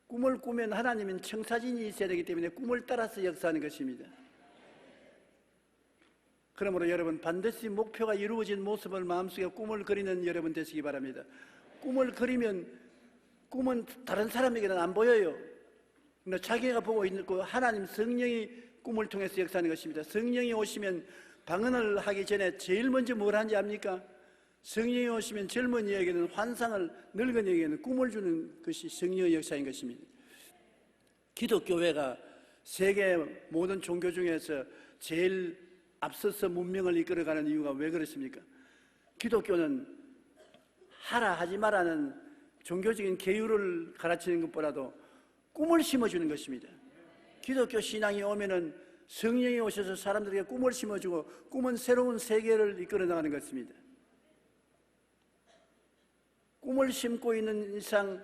꿈을 꾸면 하나님은 청사진이 있어야 되기 때문에 꿈을 따라서 역사하는 것입니다. 그러므로 여러분 반드시 목표가 이루어진 모습을 마음속에 꿈을 그리는 여러분 되시기 바랍니다. 꿈을 그리면 꿈은 다른 사람에게는 안 보여요. 그러나 자기가 보고 있는 그 하나님 성령이 꿈을 통해서 역사하는 것입니다. 성령이 오시면 방언을 하기 전에 제일 먼저 뭘 하는지 압니까? 성령이 오시면 젊은이에게는 환상을, 늙은이에게는 꿈을 주는 것이 성령의 역사인 것입니다. 기독교회가 세계 모든 종교 중에서 제일 앞서서 문명을 이끌어가는 이유가 왜 그렇습니까? 기독교는 하라 하지 말라는 종교적인 계율을 가르치는 것보다도 꿈을 심어주는 것입니다. 기독교 신앙이 오면은 성령이 오셔서 사람들에게 꿈을 심어주고 꿈은 새로운 세계를 이끌어 나가는 것입니다. 꿈을 심고 있는 이상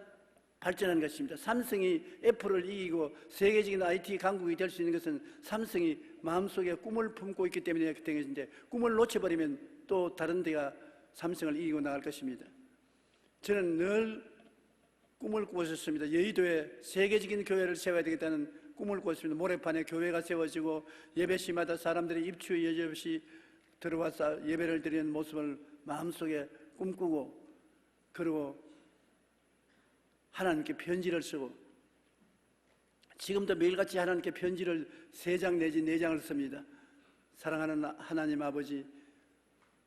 발전하는 것입니다. 삼성이 애플을 이기고 세계적인 IT 강국이 될 수 있는 것은 삼성이 마음속에 꿈을 품고 있기 때문에 된 것인데 꿈을 놓쳐버리면 또 다른 데가 삼성을 이기고 나갈 것입니다. 저는 늘 꿈을 꾸었습니다. 여의도에 세계적인 교회를 세워야 되겠다는 꿈을 꾸었습니다. 모래판에 교회가 세워지고 예배 시마다 사람들이 입추 여지 없이 들어와서 예배를 드리는 모습을 마음속에 꿈꾸고 그리고 하나님께 편지를 쓰고 지금도 매일같이 하나님께 편지를 3장 내지 4장을 씁니다. 사랑하는 하나님 아버지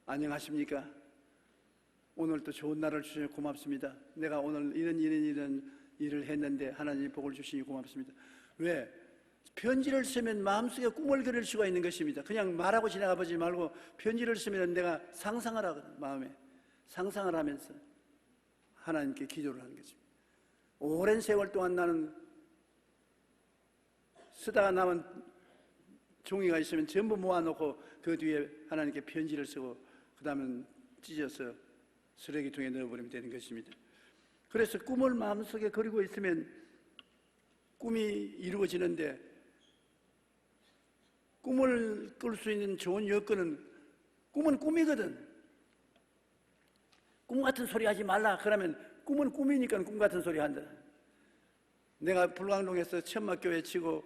안녕하십니까? 오늘도 좋은 날을 주셔서 고맙습니다. 내가 오늘 이런 일을 했는데 하나님이 복을 주시니 고맙습니다. 왜? 편지를 쓰면 마음속에 꿈을 그릴 수가 있는 것입니다. 그냥 말하고 지나가보지 말고 편지를 쓰면 내가 상상을 하거든. 마음에 상상을 하면서 하나님께 기도를 하는 것입니다. 오랜 세월 동안 나는 쓰다가 남은 종이가 있으면 전부 모아놓고 그 뒤에 하나님께 편지를 쓰고 그 다음은 찢어서 쓰레기통에 넣어버리면 되는 것입니다. 그래서 꿈을 마음속에 그리고 있으면 꿈이 이루어지는데, 꿈을 꿀 수 있는 좋은 여건은, 꿈은 꿈이거든. 꿈 같은 소리 하지 말라 그러면 꿈은 꿈이니까 꿈 같은 소리 한다. 내가 불광동에서 천막교회 치고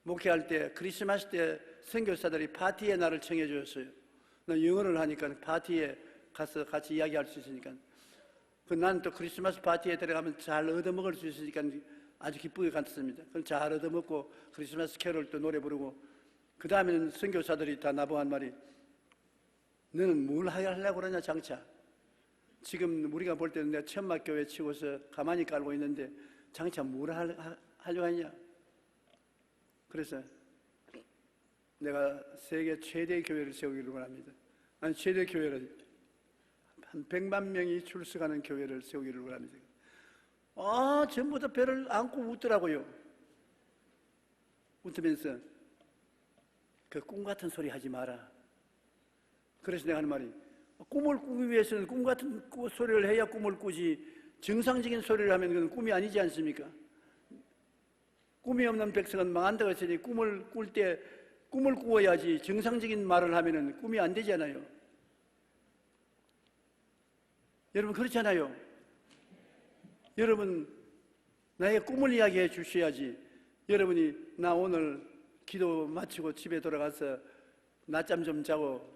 목회할 때 크리스마스 때 선교사들이 파티에 나를 청해 주었어요. 난 영어를 하니까 파티에 가서 같이 이야기할 수 있으니까. 난 또 크리스마스 파티에 들어가면 잘 얻어먹을 수 있으니까 아주 기쁘게 갔습니다. 그럼 잘 얻어먹고 크리스마스 캐롤 또 노래 부르고, 그 다음에는 선교사들이 다 나보고 한 말이, 너는 뭘 하려고 그러냐 장차. 지금 우리가 볼 때는 내가 천막교회 치고서 가만히 깔고 있는데 장차 뭘 하려고 하냐. 그래서 내가 세계 최대의 교회를 세우기를 원합니다. 아니, 최대 교회를 한 100만 명이 출석하는 교회를 세우기를 원합니다. 전부 다 배를 안고 웃더라고요. 웃으면서 그 꿈 같은 소리 하지 마라. 그래서 내가 하는 말이, 꿈을 꾸기 위해서는 꿈 같은 소리를 해야 꿈을 꾸지, 정상적인 소리를 하면 그건 꿈이 아니지 않습니까? 꿈이 없는 백성은 망한다고 했으니 꿈을 꿀 때 꿈을 꾸어야지, 정상적인 말을 하면 꿈이 안 되잖아요. 여러분 그렇잖아요. 여러분 나의 꿈을 이야기해 주셔야지. 여러분이 나 오늘 기도 마치고 집에 돌아가서 낮잠 좀 자고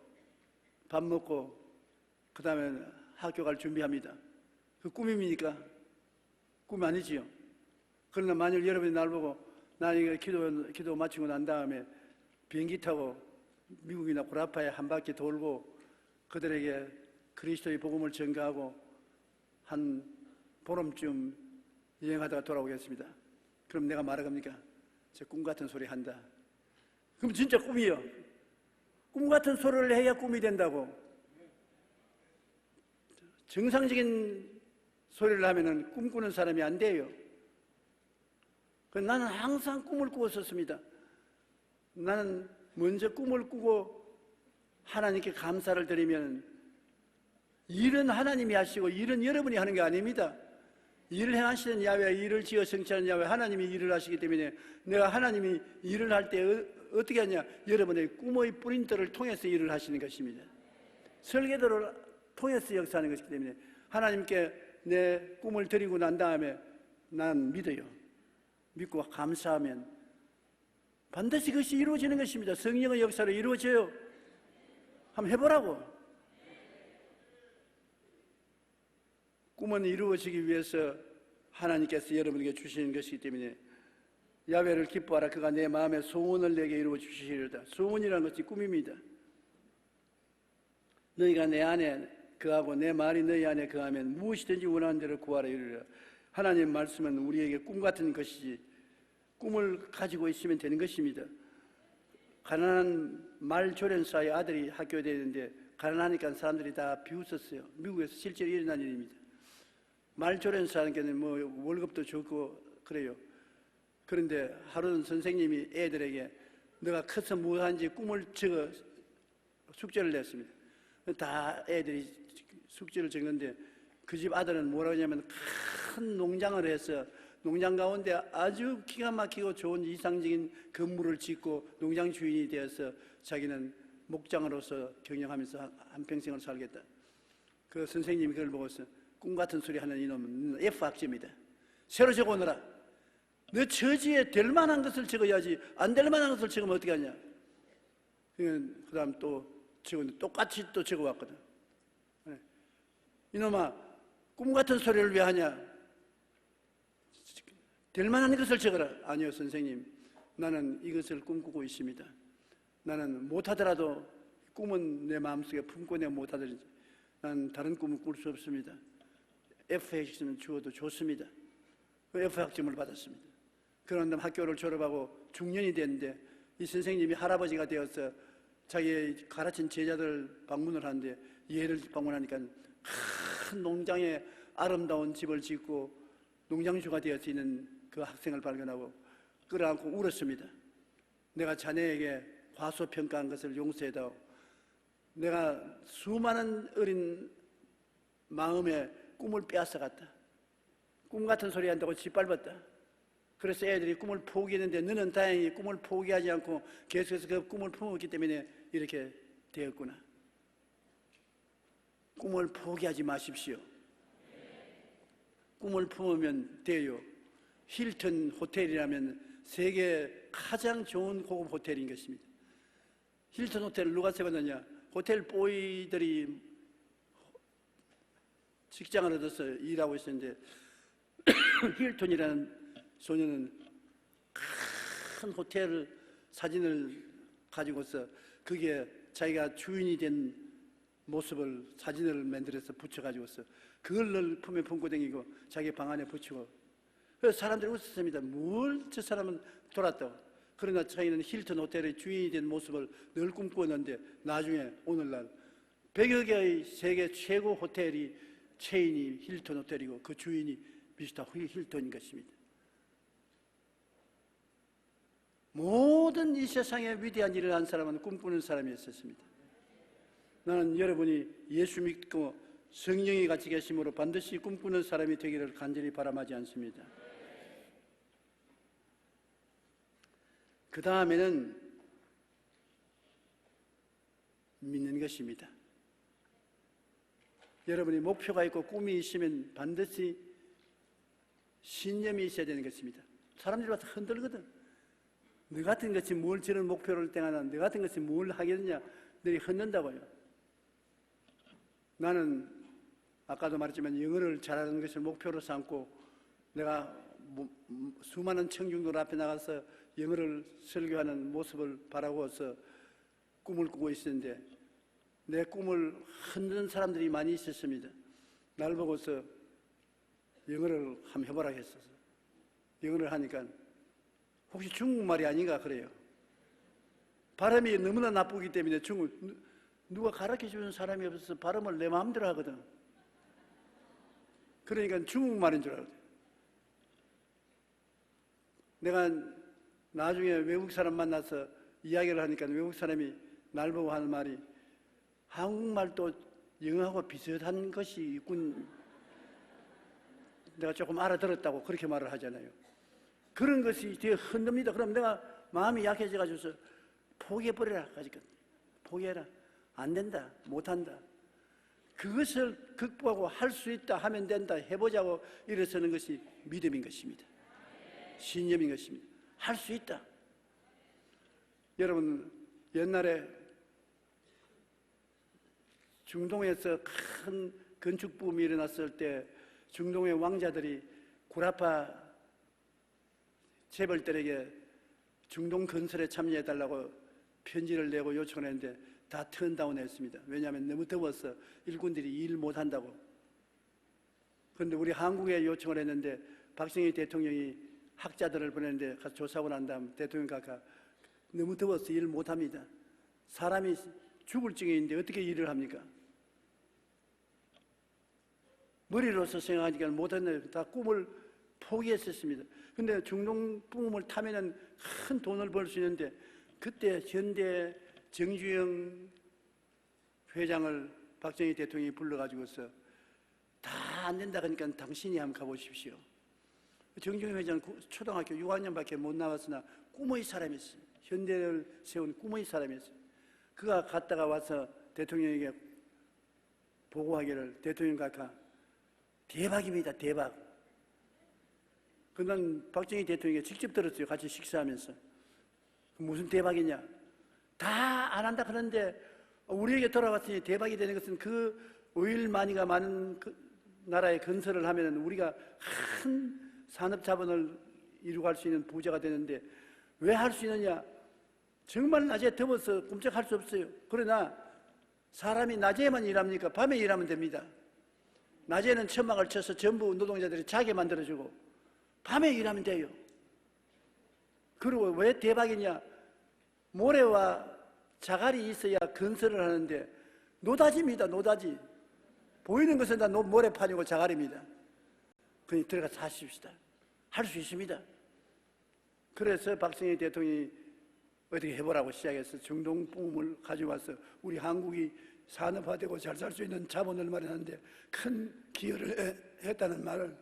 밥 먹고 그 다음에 학교 갈 준비합니다. 그 꿈입니까? 꿈이 아니지요. 그러나 만일 여러분이 날 보고 나 이거 기도 마치고 난 다음에 비행기 타고 미국이나 구라파에 한 바퀴 돌고 그들에게 그리스도의 복음을 전가하고 한 보름쯤 여행하다가 돌아오겠습니다. 그럼 내가 말하겁니까? 저 꿈 같은 소리 한다. 그럼 진짜 꿈이요. 꿈 같은 소리를 해야 꿈이 된다고. 정상적인 소리를 하면은 꿈꾸는 사람이 안 돼요. 나는 항상 꿈을 꾸었었습니다. 나는 먼저 꿈을 꾸고 하나님께 감사를 드리면, 일은 하나님이 하시고 일은 여러분이 하는 게 아닙니다. 일을 행하시는 야훼, 일을 지어 성취하는 야훼, 하나님이 일을 하시기 때문에 내가 하나님이 일을 할 때 어떻게 하냐, 여러분의 꿈의 프린터를 통해서 일을 하시는 것입니다. 설계도를 통해서 역사하는 것이기 때문에 하나님께 내 꿈을 드리고 난 다음에 난 믿어요. 믿고 감사하면 반드시 그것이 이루어지는 것입니다. 성령의 역사로 이루어져요. 한번 해보라고. 꿈은 이루어지기 위해서 하나님께서 여러분에게 주시는 것이기 때문에 야훼를 기뻐하라. 그가 내 마음의 소원을 내게 이루어 주시리로다. 소원이라는 것이 꿈입니다. 너희가 내 안에 거하고 내 말이 너희 안에 거하면 무엇이든지 원하는 대로 구하라 이르리라. 하나님의 말씀은 우리에게 꿈 같은 것이지, 꿈을 가지고 있으면 되는 것입니다. 가난한 말조련사의 아들이 학교에 다니는데 가난하니까 사람들이 다 비웃었어요. 미국에서 실제로 일어난 일입니다. 말조련사는 게는 뭐 월급도 적고 그래요. 그런데 하루는 선생님이 애들에게 너가 커서 뭐 하는지 꿈을 적어 숙제를 냈습니다. 다 애들이 숙제를 적는데 그 집 아들은 뭐라고 하냐면 큰 농장을 해서 농장 가운데 아주 기가 막히고 좋은 이상적인 건물을 짓고 농장 주인이 되어서 자기는 목장으로서 경영하면서 한평생을 살겠다. 그 선생님이 그걸 보고서 꿈 같은 소리 하는 이놈은 F학점이다. 새로 적어오너라. 너 처지에 될 만한 것을 적어야지 안 될 만한 것을 적으면 어떻게 하냐. 그 다음 또 적었는데 똑같이 또 적어왔거든. 이놈아, 꿈 같은 소리를 왜 하냐. 될 만한 것을 적어라. 아니요 선생님, 나는 이것을 꿈꾸고 있습니다. 나는 못하더라도 꿈은 내 마음속에 품고 내가 못하더라도 나는 다른 꿈을 꿀 수 없습니다. F학점을 주어도 좋습니다. F학점을 받았습니다. 그런 다음 학교를 졸업하고 중년이 됐는데 이 선생님이 할아버지가 되어서 자기 가르친 제자들 방문을 하는데 얘를 방문하니까 큰 농장에 아름다운 집을 짓고 농장주가 되어 있는 그 학생을 발견하고 끌어안고 울었습니다. 내가 자네에게 과소평가한 것을 용서해다오. 내가 수많은 어린 마음의 꿈을 빼앗아갔다. 꿈 같은 소리 한다고 짓밟았다. 그래서 애들이 꿈을 포기했는데 너는 다행히 꿈을 포기하지 않고 계속해서 그 꿈을 품었기 때문에 이렇게 되었구나. 꿈을 포기하지 마십시오. 꿈을 품으면 돼요. 힐튼 호텔이라면 세계 가장 좋은 고급 호텔인 것입니다. 힐튼 호텔을 누가 세웠느냐? 호텔 보이들이 직장을 얻어서 일하고 있었는데 힐튼이라는 소녀는 큰 호텔 사진을 가지고서 그게 자기가 주인이 된 모습을 사진을 만들어서 붙여가지고서 그걸 품에 품고 다니고 자기 방 안에 붙이고, 그래서 사람들이 웃었습니다. 뭘 저 사람은 돌았다고. 그러나 자기는 힐튼 호텔의 주인이 된 모습을 늘 꿈꾸었는데 나중에 오늘날 100여 개의 세계 최고 호텔이 체인이 힐튼 호텔이고 그 주인이 미스터 힐튼인 것입니다. 모든 이 세상에 위대한 일을 한 사람은 꿈꾸는 사람이었습니다. 나는 여러분이 예수 믿고 성령이 같이 계심으로 반드시 꿈꾸는 사람이 되기를 간절히 바람하지 않습니다. 그 다음에는 믿는 것입니다. 여러분이 목표가 있고 꿈이 있으면 반드시 신념이 있어야 되는 것입니다. 사람들이 와서 흔들거든. 너 같은 것이 뭘 저런 목표를 땡하나, 너 같은 것이 뭘 하겠느냐, 너희 흔든다고요. 나는 아까도 말했지만 영어를 잘하는 것을 목표로 삼고 내가 수많은 청중들 앞에 나가서 영어를 설교하는 모습을 바라고서 꿈을 꾸고 있었는데 내 꿈을 흔드는 사람들이 많이 있었습니다. 날 보고서 영어를 한번 해보라 했어서 영어를 하니까 혹시 중국말이 아닌가 그래요. 발음이 너무나 나쁘기 때문에 누가 가르쳐주는 사람이 없어서 발음을 내 마음대로 하거든. 그러니까 중국말인 줄 알거든. 내가 나중에 외국 사람 만나서 이야기를 하니까 외국 사람이 날 보고 하는 말이 한국말도 영어하고 비슷한 것이 있군. 내가 조금 알아들었다고 그렇게 말을 하잖아요. 그런 것이 되게 흔듭니다. 그럼 내가 마음이 약해져가지고서 포기해버리라. 포기해라. 안 된다. 못한다. 그것을 극복하고 할 수 있다 하면 된다. 해보자고 일어서는 것이 믿음인 것입니다. 신념인 것입니다. 할 수 있다. 여러분 옛날에 중동에서 큰 건축 붐이 일어났을 때 중동의 왕자들이 구라파 재벌들에게 중동 건설에 참여해달라고 편지를 내고 요청을 했는데 다 턴다운 했습니다. 왜냐하면 너무 더워서 일꾼들이 일 못한다고. 그런데 우리 한국에 요청을 했는데 박정희 대통령이 학자들을 보냈는데 가서 조사하고 난 다음 대통령 각하 너무 더워서 일 못합니다. 사람이 죽을 증에 있는데 어떻게 일을 합니까? 머리로서 생각하니까 못했네요. 다 꿈을 포기했었습니다. 근데 중동 붐을 타면은 큰 돈을 벌 수 있는데 그때 현대 정주영 회장을 박정희 대통령이 불러가지고서 다 안 된다 그러니까 당신이 한번 가보십시오. 정주영 회장은 초등학교 6학년밖에 못 나왔으나 꿈의 사람이었어요. 현대를 세운 꿈의 사람이었어요. 그가 갔다가 와서 대통령에게 보고하기를 대통령 각하 대박입니다. 대박. 그건 박정희 대통령이 직접 들었어요. 같이 식사하면서. 무슨 대박이냐. 다 안 한다 그러는데 우리에게 돌아왔으니 대박이 되는 것은 그 오일 마니가 많은 그 나라의 건설을 하면 우리가 큰 산업 자본을 이루고 할 수 있는 부자가 되는데 왜 할 수 있느냐. 정말 낮에 더워서 꼼짝할 수 없어요. 그러나 사람이 낮에만 일합니까? 밤에 일하면 됩니다. 낮에는 천막을 쳐서 전부 노동자들이 자게 만들어주고 밤에 일하면 돼요. 그리고 왜 대박이냐. 모래와 자갈이 있어야 건설을 하는데 노다지입니다. 노다지. 보이는 것은 다 모래판이고 자갈입니다. 그러니 들어가서 하십시다. 할 수 있습니다. 그래서 박정희 대통령이 어떻게 해보라고 시작해서 중동붐을 가져와서 우리 한국이 산업화되고 잘 살 수 있는 자본을 마련하는데 큰 기여를 했다는 말을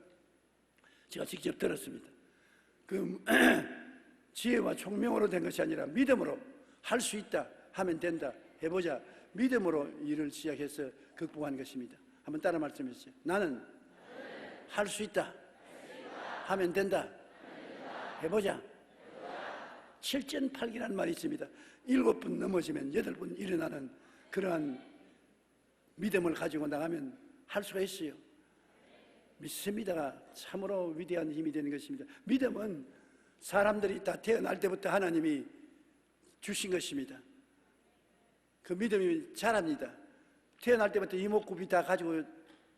제가 직접 들었습니다. 그 지혜와 총명으로 된 것이 아니라 믿음으로 할 수 있다 하면 된다 해보자 믿음으로 일을 시작해서 극복한 것입니다. 한번 따라 말씀해 주세요. 나는 할 수 있다 하면 된다 해보자. 7전8기라는 말이 있습니다. 7번 넘어지면 8번 일어나는 그러한 믿음을 가지고 나가면 할 수가 있어요. 믿습니다가 참으로 위대한 힘이 되는 것입니다. 믿음은 사람들이 다 태어날 때부터 하나님이 주신 것입니다. 그 믿음이 자랍니다. 태어날 때부터 이목구비 다 가지고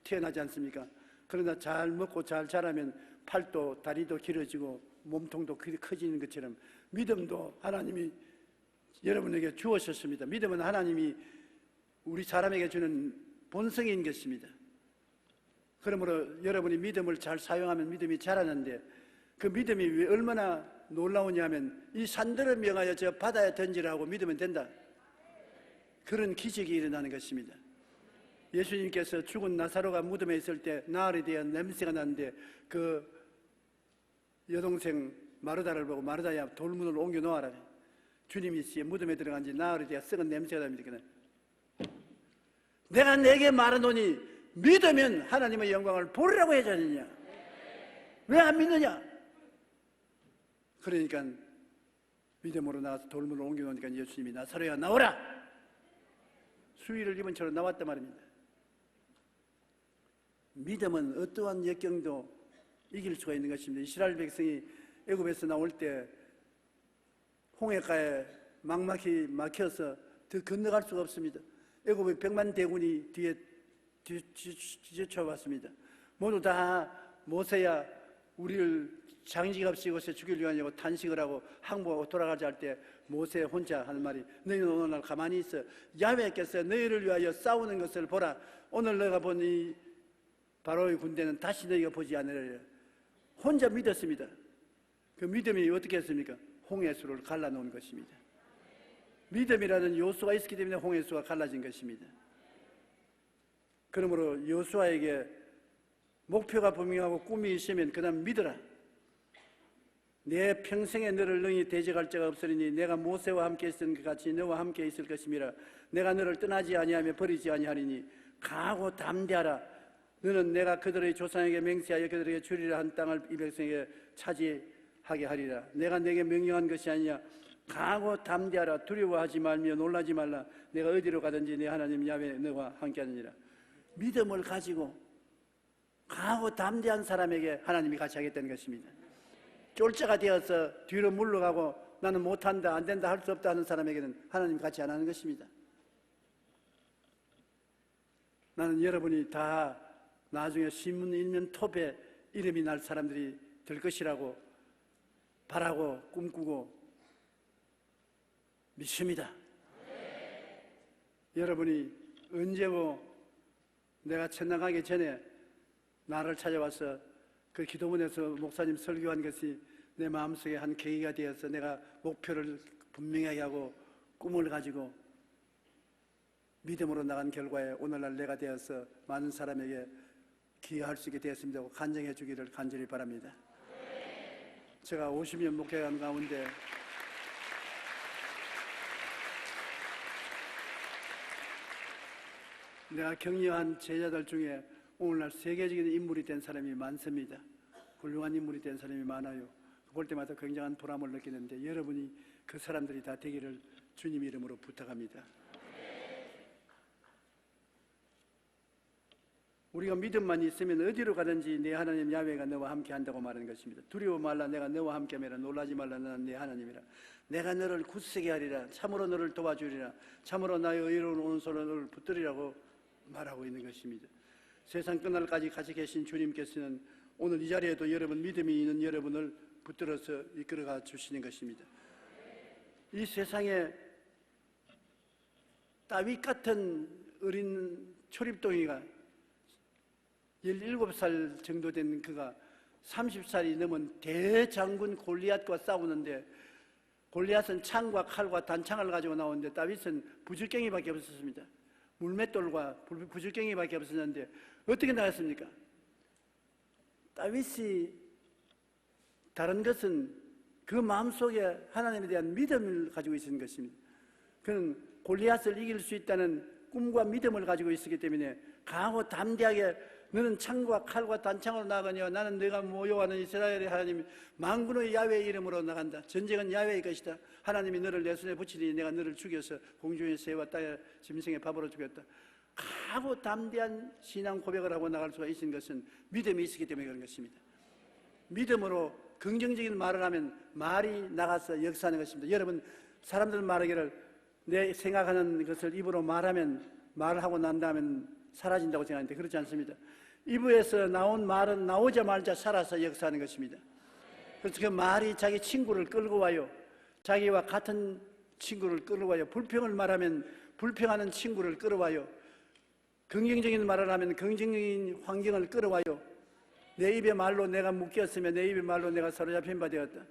태어나지 않습니까? 그러나 잘 먹고 잘 자라면 팔도 다리도 길어지고 몸통도 커지는 것처럼 믿음도 하나님이 여러분에게 주었었습니다. 믿음은 하나님이 우리 사람에게 주는 본성인 것입니다. 그러므로 여러분이 믿음을 잘 사용하면 믿음이 자라는데 그 믿음이 왜 얼마나 놀라우냐면 이 산들을 명하여 저 바다에 던지라고 믿으면 된다. 그런 기적이 일어나는 것입니다. 예수님께서 죽은 나사로가 무덤에 있을 때 나흘에 대한 냄새가 나는데 그 여동생 마르다를 보고 마르다야 돌문을 옮겨 놓아라. 주님이 무덤에 들어간 지 나흘에 대한 썩은 냄새가 납니다. 내가 내게 말하노니 믿으면 하나님의 영광을 보리라고 하지 않느냐. 왜 안 믿느냐? 그러니까 믿음으로 나가서 돌문을 옮겨 놓으니까 예수님이 나사로야 나오라. 수의를 입은 채로 나왔단 말입니다. 믿음은 어떠한 역경도 이길 수가 있는 것입니다. 이스라엘 백성이 애굽에서 나올 때 홍해가에 막막히 막혀서 더 건너갈 수가 없습니다. 애굽의 100만 대군이 뒤에 뒤쫓아왔습니다. 모두 다 모세야 우리를 장지갑시 곳에 죽이려고 하냐고 탄식을 하고 항복하고 돌아가자 할 때 모세 혼자 하는 말이 너희는 오늘날 가만히 있어. 야훼께서 너희를 위하여 싸우는 것을 보라. 오늘 너가 본 이 바로의 군대는 다시 너희가 보지 않으리라. 혼자 믿었습니다. 그 믿음이 어떻게 했습니까? 홍해수를 갈라놓은 것입니다. 믿음이라는 요소가 있었기 때문에 홍해수가 갈라진 것입니다. 그러므로 여호수아에게 목표가 분명하고 꿈이 있으면 그 다음 믿어라. 내 평생에 너를 능히 대적할 자가 없으리니 내가 모세와 함께 있은 것 같이 너와 함께 있을 것임이라. 내가 너를 떠나지 아니하며 버리지 아니하리니 강하고 담대하라. 너는 내가 그들의 조상에게 맹세하여 그들에게 주리라 한 땅을 이 백성에게 차지하게 하리라. 내가 내게 명령한 것이 아니냐. 강하고 담대하라. 두려워하지 말며 놀라지 말라. 내가 어디로 가든지 내 하나님 야훼 너와 함께하느니라. 믿음을 가지고 강하고 담대한 사람에게 하나님이 같이 하겠다는 것입니다. 쫄자가 되어서 뒤로 물러가고 나는 못한다 안 된다 할 수 없다 하는 사람에게는 하나님이 같이 안 하는 것입니다. 나는 여러분이 다 나중에 신문 일면 톱에 이름이 날 사람들이 될 것이라고 바라고 꿈꾸고 믿습니다. 여러분이 언제고 내가 천당하기 전에 나를 찾아와서 그 기도문에서 목사님 설교한 것이 내 마음속에 한 계기가 되어서 내가 목표를 분명하게 하고 꿈을 가지고 믿음으로 나간 결과에 오늘날 내가 되어서 많은 사람에게 기여할 수 있게 되었습니다. 간증해 주기를 간절히 바랍니다. 제가 50년 목회한 가운데 내가 격려한 제자들 중에 오늘날 세계적인 인물이 된 사람이 많습니다. 훌륭한 인물이 된 사람이 많아요. 볼 때마다 굉장한 보람을 느끼는데 여러분이 그 사람들이 다 되기를 주님 이름으로 부탁합니다. 우리가 믿음만 있으면 어디로 가든지 내 하나님 야훼가 너와 함께 한다고 말하는 것입니다. 두려워 말라. 내가 너와 함께 하리라. 놀라지 말라. 나는 내 하나님이라. 내가 너를 굳세게 하리라. 참으로 너를 도와주리라. 참으로 나의 의로운 오른손으로 너를 붙들리라고 말하고 있는 것입니다. 세상 끝날까지 같이 계신 주님께서는 오늘 이 자리에도 여러분 믿음이 있는 여러분을 붙들어서 이끌어가 주시는 것입니다. 이 세상에 다윗 같은 어린 초립동이가 17살 정도 된 그가 30살이 넘은 대장군 골리앗과 싸우는데, 골리앗은 창과 칼과 단창을 가지고 나오는데 다윗은 부질갱이밖에 없었습니다. 물맷돌과 부질갱이밖에 없었는데 어떻게 나갔습니까? 다윗이 다른 것은 그 마음속에 하나님에 대한 믿음을 가지고 있는 것입니다. 그는 골리앗을 이길 수 있다는 꿈과 믿음을 가지고 있었기 때문에 강하고 담대하게 너는 창과 칼과 단창으로 나가니와 나는 내가 모여하는 이스라엘의 하나님 만군의 야훼의 이름으로 나간다. 전쟁은 야훼의 것이다. 하나님이 너를 내 손에 붙이니 내가 너를 죽여서 공중의 새와 땅의 짐승의 밥으로 죽였다. 강하고 담대한 신앙 고백을 하고 나갈 수가 있는 것은 믿음이 있었기 때문에 그런 것입니다. 믿음으로 긍정적인 말을 하면 말이 나가서 역사하는 것입니다. 여러분, 사람들 말하기를 내 생각하는 것을 입으로 말하면, 말을 하고 난 다음엔 사라진다고 생각하는데 그렇지 않습니다. 입에서 나온 말은 나오자마자 살아서 역사하는 것입니다. 그래서 그 말이 자기 친구를 끌고 와요. 자기와 같은 친구를 끌어와요. 불평을 말하면 불평하는 친구를 끌어와요. 긍정적인 말을 하면 긍정적인 환경을 끌어와요. 내 입의 말로 내가 묶였으며 내 입의 말로 내가 사로잡힌 바 되었다.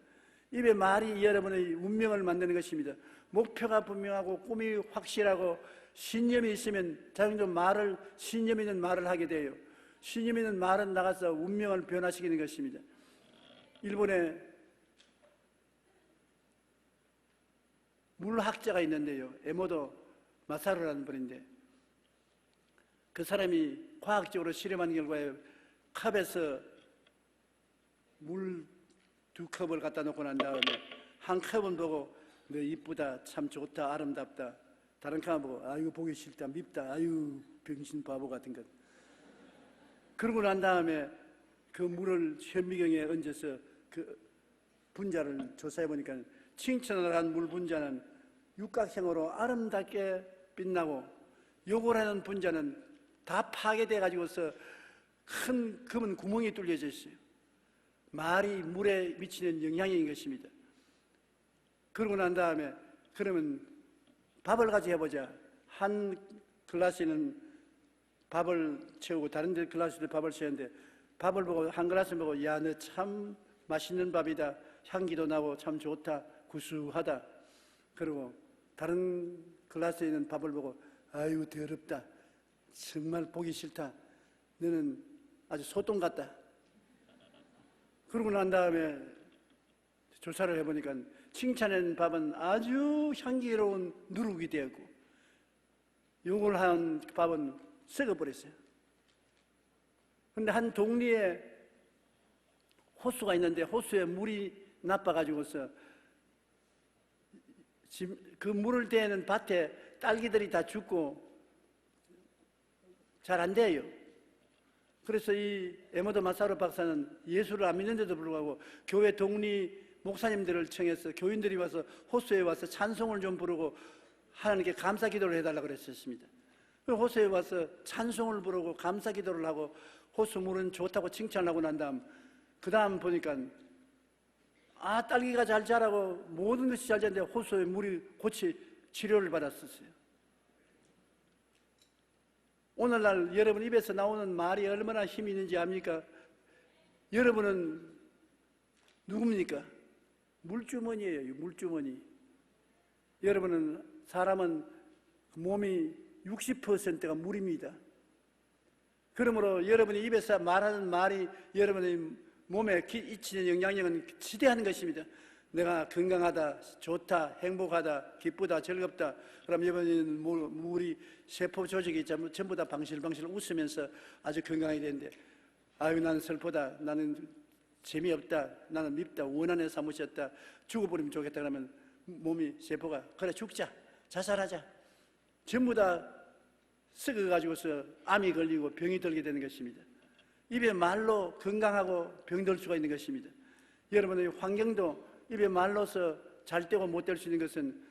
입의 말이 여러분의 운명을 만드는 것입니다. 목표가 분명하고 꿈이 확실하고 신념이 있으면 자기도 말을, 신념 있는 말을 하게 돼요. 신념 있는 말은 나가서 운명을 변화시키는 것입니다. 일본에 물학자가 있는데요, 에모도 마사루라는 분인데, 그 사람이 과학적으로 실험한 결과에 컵에서 물 2컵을 갖다 놓고 난 다음에 한 컵은 보고 너 이쁘다, 참 좋다, 아름답다. 다른 컵은 보고 아유 보기 싫다, 밉다, 아유 병신 바보 같은 것. 그러고 난 다음에 그 물을 현미경에 얹어서 그 분자를 조사해 보니까 칭찬을 한 물 분자는 육각형으로 아름답게 빛나고, 욕을 하는 분자는 다 파괴돼 가지고서 큰 검은 구멍이 뚫려져 있어요. 말이 물에 미치는 영향인 것입니다. 그러고 난 다음에 그러면 밥을 같이 해보자. 한 글라스는 밥을 채우고 다른 데 글라스도 밥을 채우는데, 밥을 보고 한 글라스 보고 야 너 참 맛있는 밥이다, 향기도 나고 참 좋다, 구수하다. 그리고 다른 글라스에 있는 밥을 보고 아유 더럽다, 정말 보기 싫다, 너는 아주 소똥 같다. 그러고 난 다음에 조사를 해보니까 칭찬한 밥은 아주 향기로운 누룩이 되었고, 욕을 한 밥은 썩어버렸어요. 그런데 한 동리에 호수가 있는데 호수에 물이 나빠가지고서 그 물을 대는 밭에 딸기들이 다 죽고 잘 안 돼요. 그래서 이 에모도 마사루 박사는 예수를 안 믿는데도 불구하고 교회 동리 목사님들을 청해서 교인들이 와서 호수에 와서 찬송을 좀 부르고 하나님께 감사 기도를 해달라고 그랬었습니다. 호수에 와서 찬송을 부르고 감사 기도를 하고 호수 물은 좋다고 칭찬을 하고 난 다음, 그 다음 보니까 아 딸기가 잘 자라고 모든 것이 잘 자는데 호수에 물이 고치 치료를 받았었어요. 오늘날 여러분 입에서 나오는 말이 얼마나 힘이 있는지 압니까? 여러분은 누굽니까? 물주머니예요. 물주머니. 여러분은, 사람은 몸이 60%가 물입니다. 그러므로 여러분이 입에서 말하는 말이 여러분의 몸에 끼치는 영향력은 지대한 것입니다. 내가 건강하다, 좋다, 행복하다, 기쁘다, 즐겁다. 그럼 여러분은 물이 세포 조직이 전부 다 방실방실 웃으면서 아주 건강하게 되는데, 아유 나는 슬프다, 나는 재미없다, 나는 밉다, 원한에 사무쳤다, 죽어버리면 좋겠다. 그러면 몸이, 세포가 그래 죽자, 자살하자, 전부 다 썩어가지고서 암이 걸리고 병이 들게 되는 것입니다. 입의 말로 건강하고 병들 수가 있는 것입니다. 여러분의 환경도 입의 말로서 잘 되고 못 될 수 있는 것은,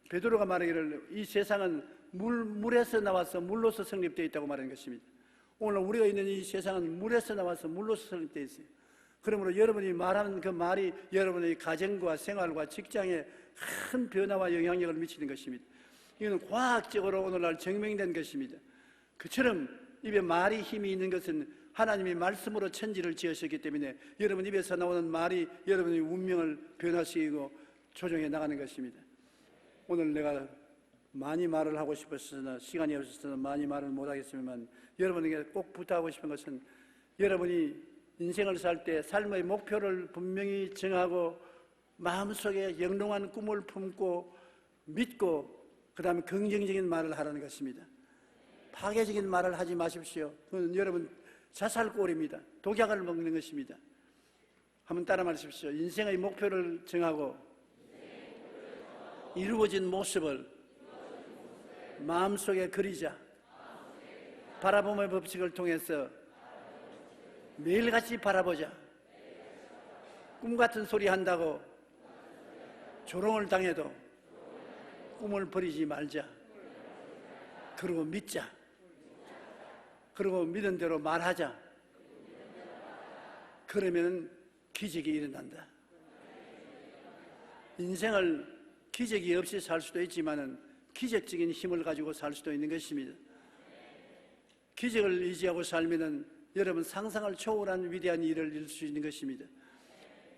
베드로가 말하기를 이 세상은 물에서 나와서 물로서 성립되어 있다고 말하는 것입니다. 오늘 우리가 있는 이 세상은 물에서 나와서 물로서 성립되어 있어요. 그러므로 여러분이 말하는 그 말이 여러분의 가정과 생활과 직장에 큰 변화와 영향력을 미치는 것입니다. 이건 과학적으로 오늘날 증명된 것입니다. 그처럼 입에 말이 힘이 있는 것은 하나님이 말씀으로 천지를 지으셨기 때문에 여러분 입에서 나오는 말이 여러분의 운명을 변화시키고 조정해 나가는 것입니다. 오늘 내가 많이 말을 하고 싶었으나 시간이 없어서 많이 말을 못하겠지만 여러분에게 꼭 부탁하고 싶은 것은 여러분이 인생을 살 때 삶의 목표를 분명히 정하고 마음속에 영롱한 꿈을 품고 믿고 그 다음에 긍정적인 말을 하라는 것입니다. 파괴적인 말을 하지 마십시오. 그건 여러분 자살골입니다. 독약을 먹는 것입니다. 한번 따라 말하십시오. 인생의 목표를 정하고 이루어진 모습을 마음속에 그리자. 바라봄의 법칙을 통해서 매일같이 바라보자. 꿈같은 소리 한다고 조롱을 당해도 꿈을 버리지 말자. 그리고 믿자. 그리고 믿은 대로 말하자. 그러면 기적이 일어난다. 인생을 기적이 없이 살 수도 있지만 기적적인 힘을 가지고 살 수도 있는 것입니다. 기적을 의지하고 살면 여러분 상상을 초월한 위대한 일을 이룰 수 있는 것입니다.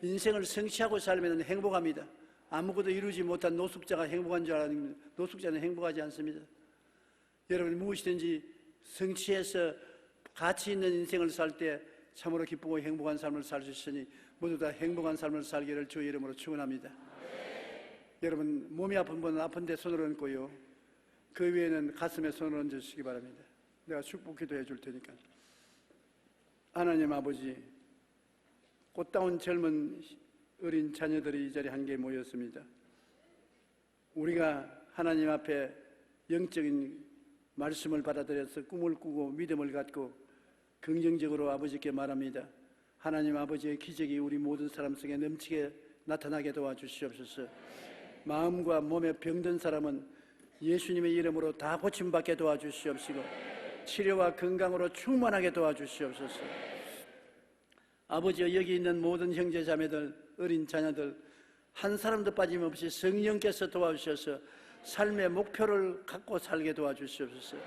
인생을 성취하고 살면 행복합니다. 아무것도 이루지 못한 노숙자가 행복한 줄 알았는데 노숙자는 행복하지 않습니다. 여러분이 무엇이든지 성취해서 가치 있는 인생을 살 때 참으로 기쁘고 행복한 삶을 살 수 있으니 모두 다 행복한 삶을 살기를 주의 이름으로 축원합니다. 여러분 몸이 아픈 분은 아픈데 손을 얹고요. 그 외에는 가슴에 손을 얹으시기 바랍니다. 내가 축복 기도해 줄 테니까. 하나님 아버지, 꽃다운 젊은 어린 자녀들이 이 자리에 함께 모였습니다. 우리가 하나님 앞에 영적인 말씀을 받아들여서 꿈을 꾸고 믿음을 갖고 긍정적으로 아버지께 말합니다. 하나님 아버지의 기적이 우리 모든 사람 속에 넘치게 나타나게 도와주시옵소서. 마음과 몸에 병든 사람은 예수님의 이름으로 다 고침받게 도와주시옵시고 치료와 건강으로 충만하게 도와주시옵소서. 아버지여, 여기 있는 모든 형제 자매들, 어린 자녀들 한 사람도 빠짐없이 성령께서 도와주셔서 삶의 목표를 갖고 살게 도와주시옵소서.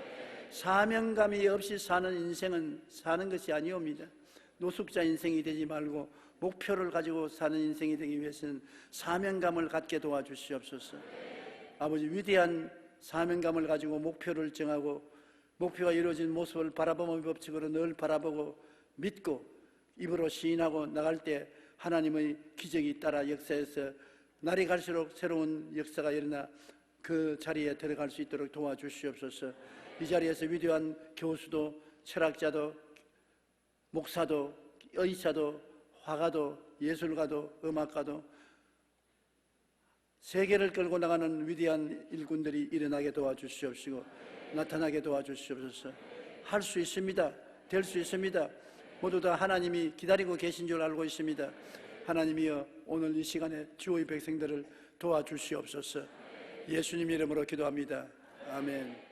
사명감이 없이 사는 인생은 사는 것이 아니옵니다. 노숙자 인생이 되지 말고 목표를 가지고 사는 인생이 되기 위해서는 사명감을 갖게 도와주시옵소서. 아버지, 위대한 사명감을 가지고 목표를 정하고 목표가 이루어진 모습을 바라보는 법칙으로 늘 바라보고 믿고 입으로 시인하고 나갈 때 하나님의 기적이 따라 역사에서 날이 갈수록 새로운 역사가 일어나 그 자리에 들어갈 수 있도록 도와주시옵소서. 이 자리에서 위대한 교수도 철학자도 목사도 의사도 화가도 예술가도 음악가도 세계를 끌고 나가는 위대한 일꾼들이 일어나게 도와주시옵시고 나타나게 도와주시옵소서. 할 수 있습니다. 될 수 있습니다. 모두 다 하나님이 기다리고 계신 줄 알고 있습니다. 하나님이여, 오늘 이 시간에 주의 백성들을 도와주시옵소서. 예수님 이름으로 기도합니다. 아멘.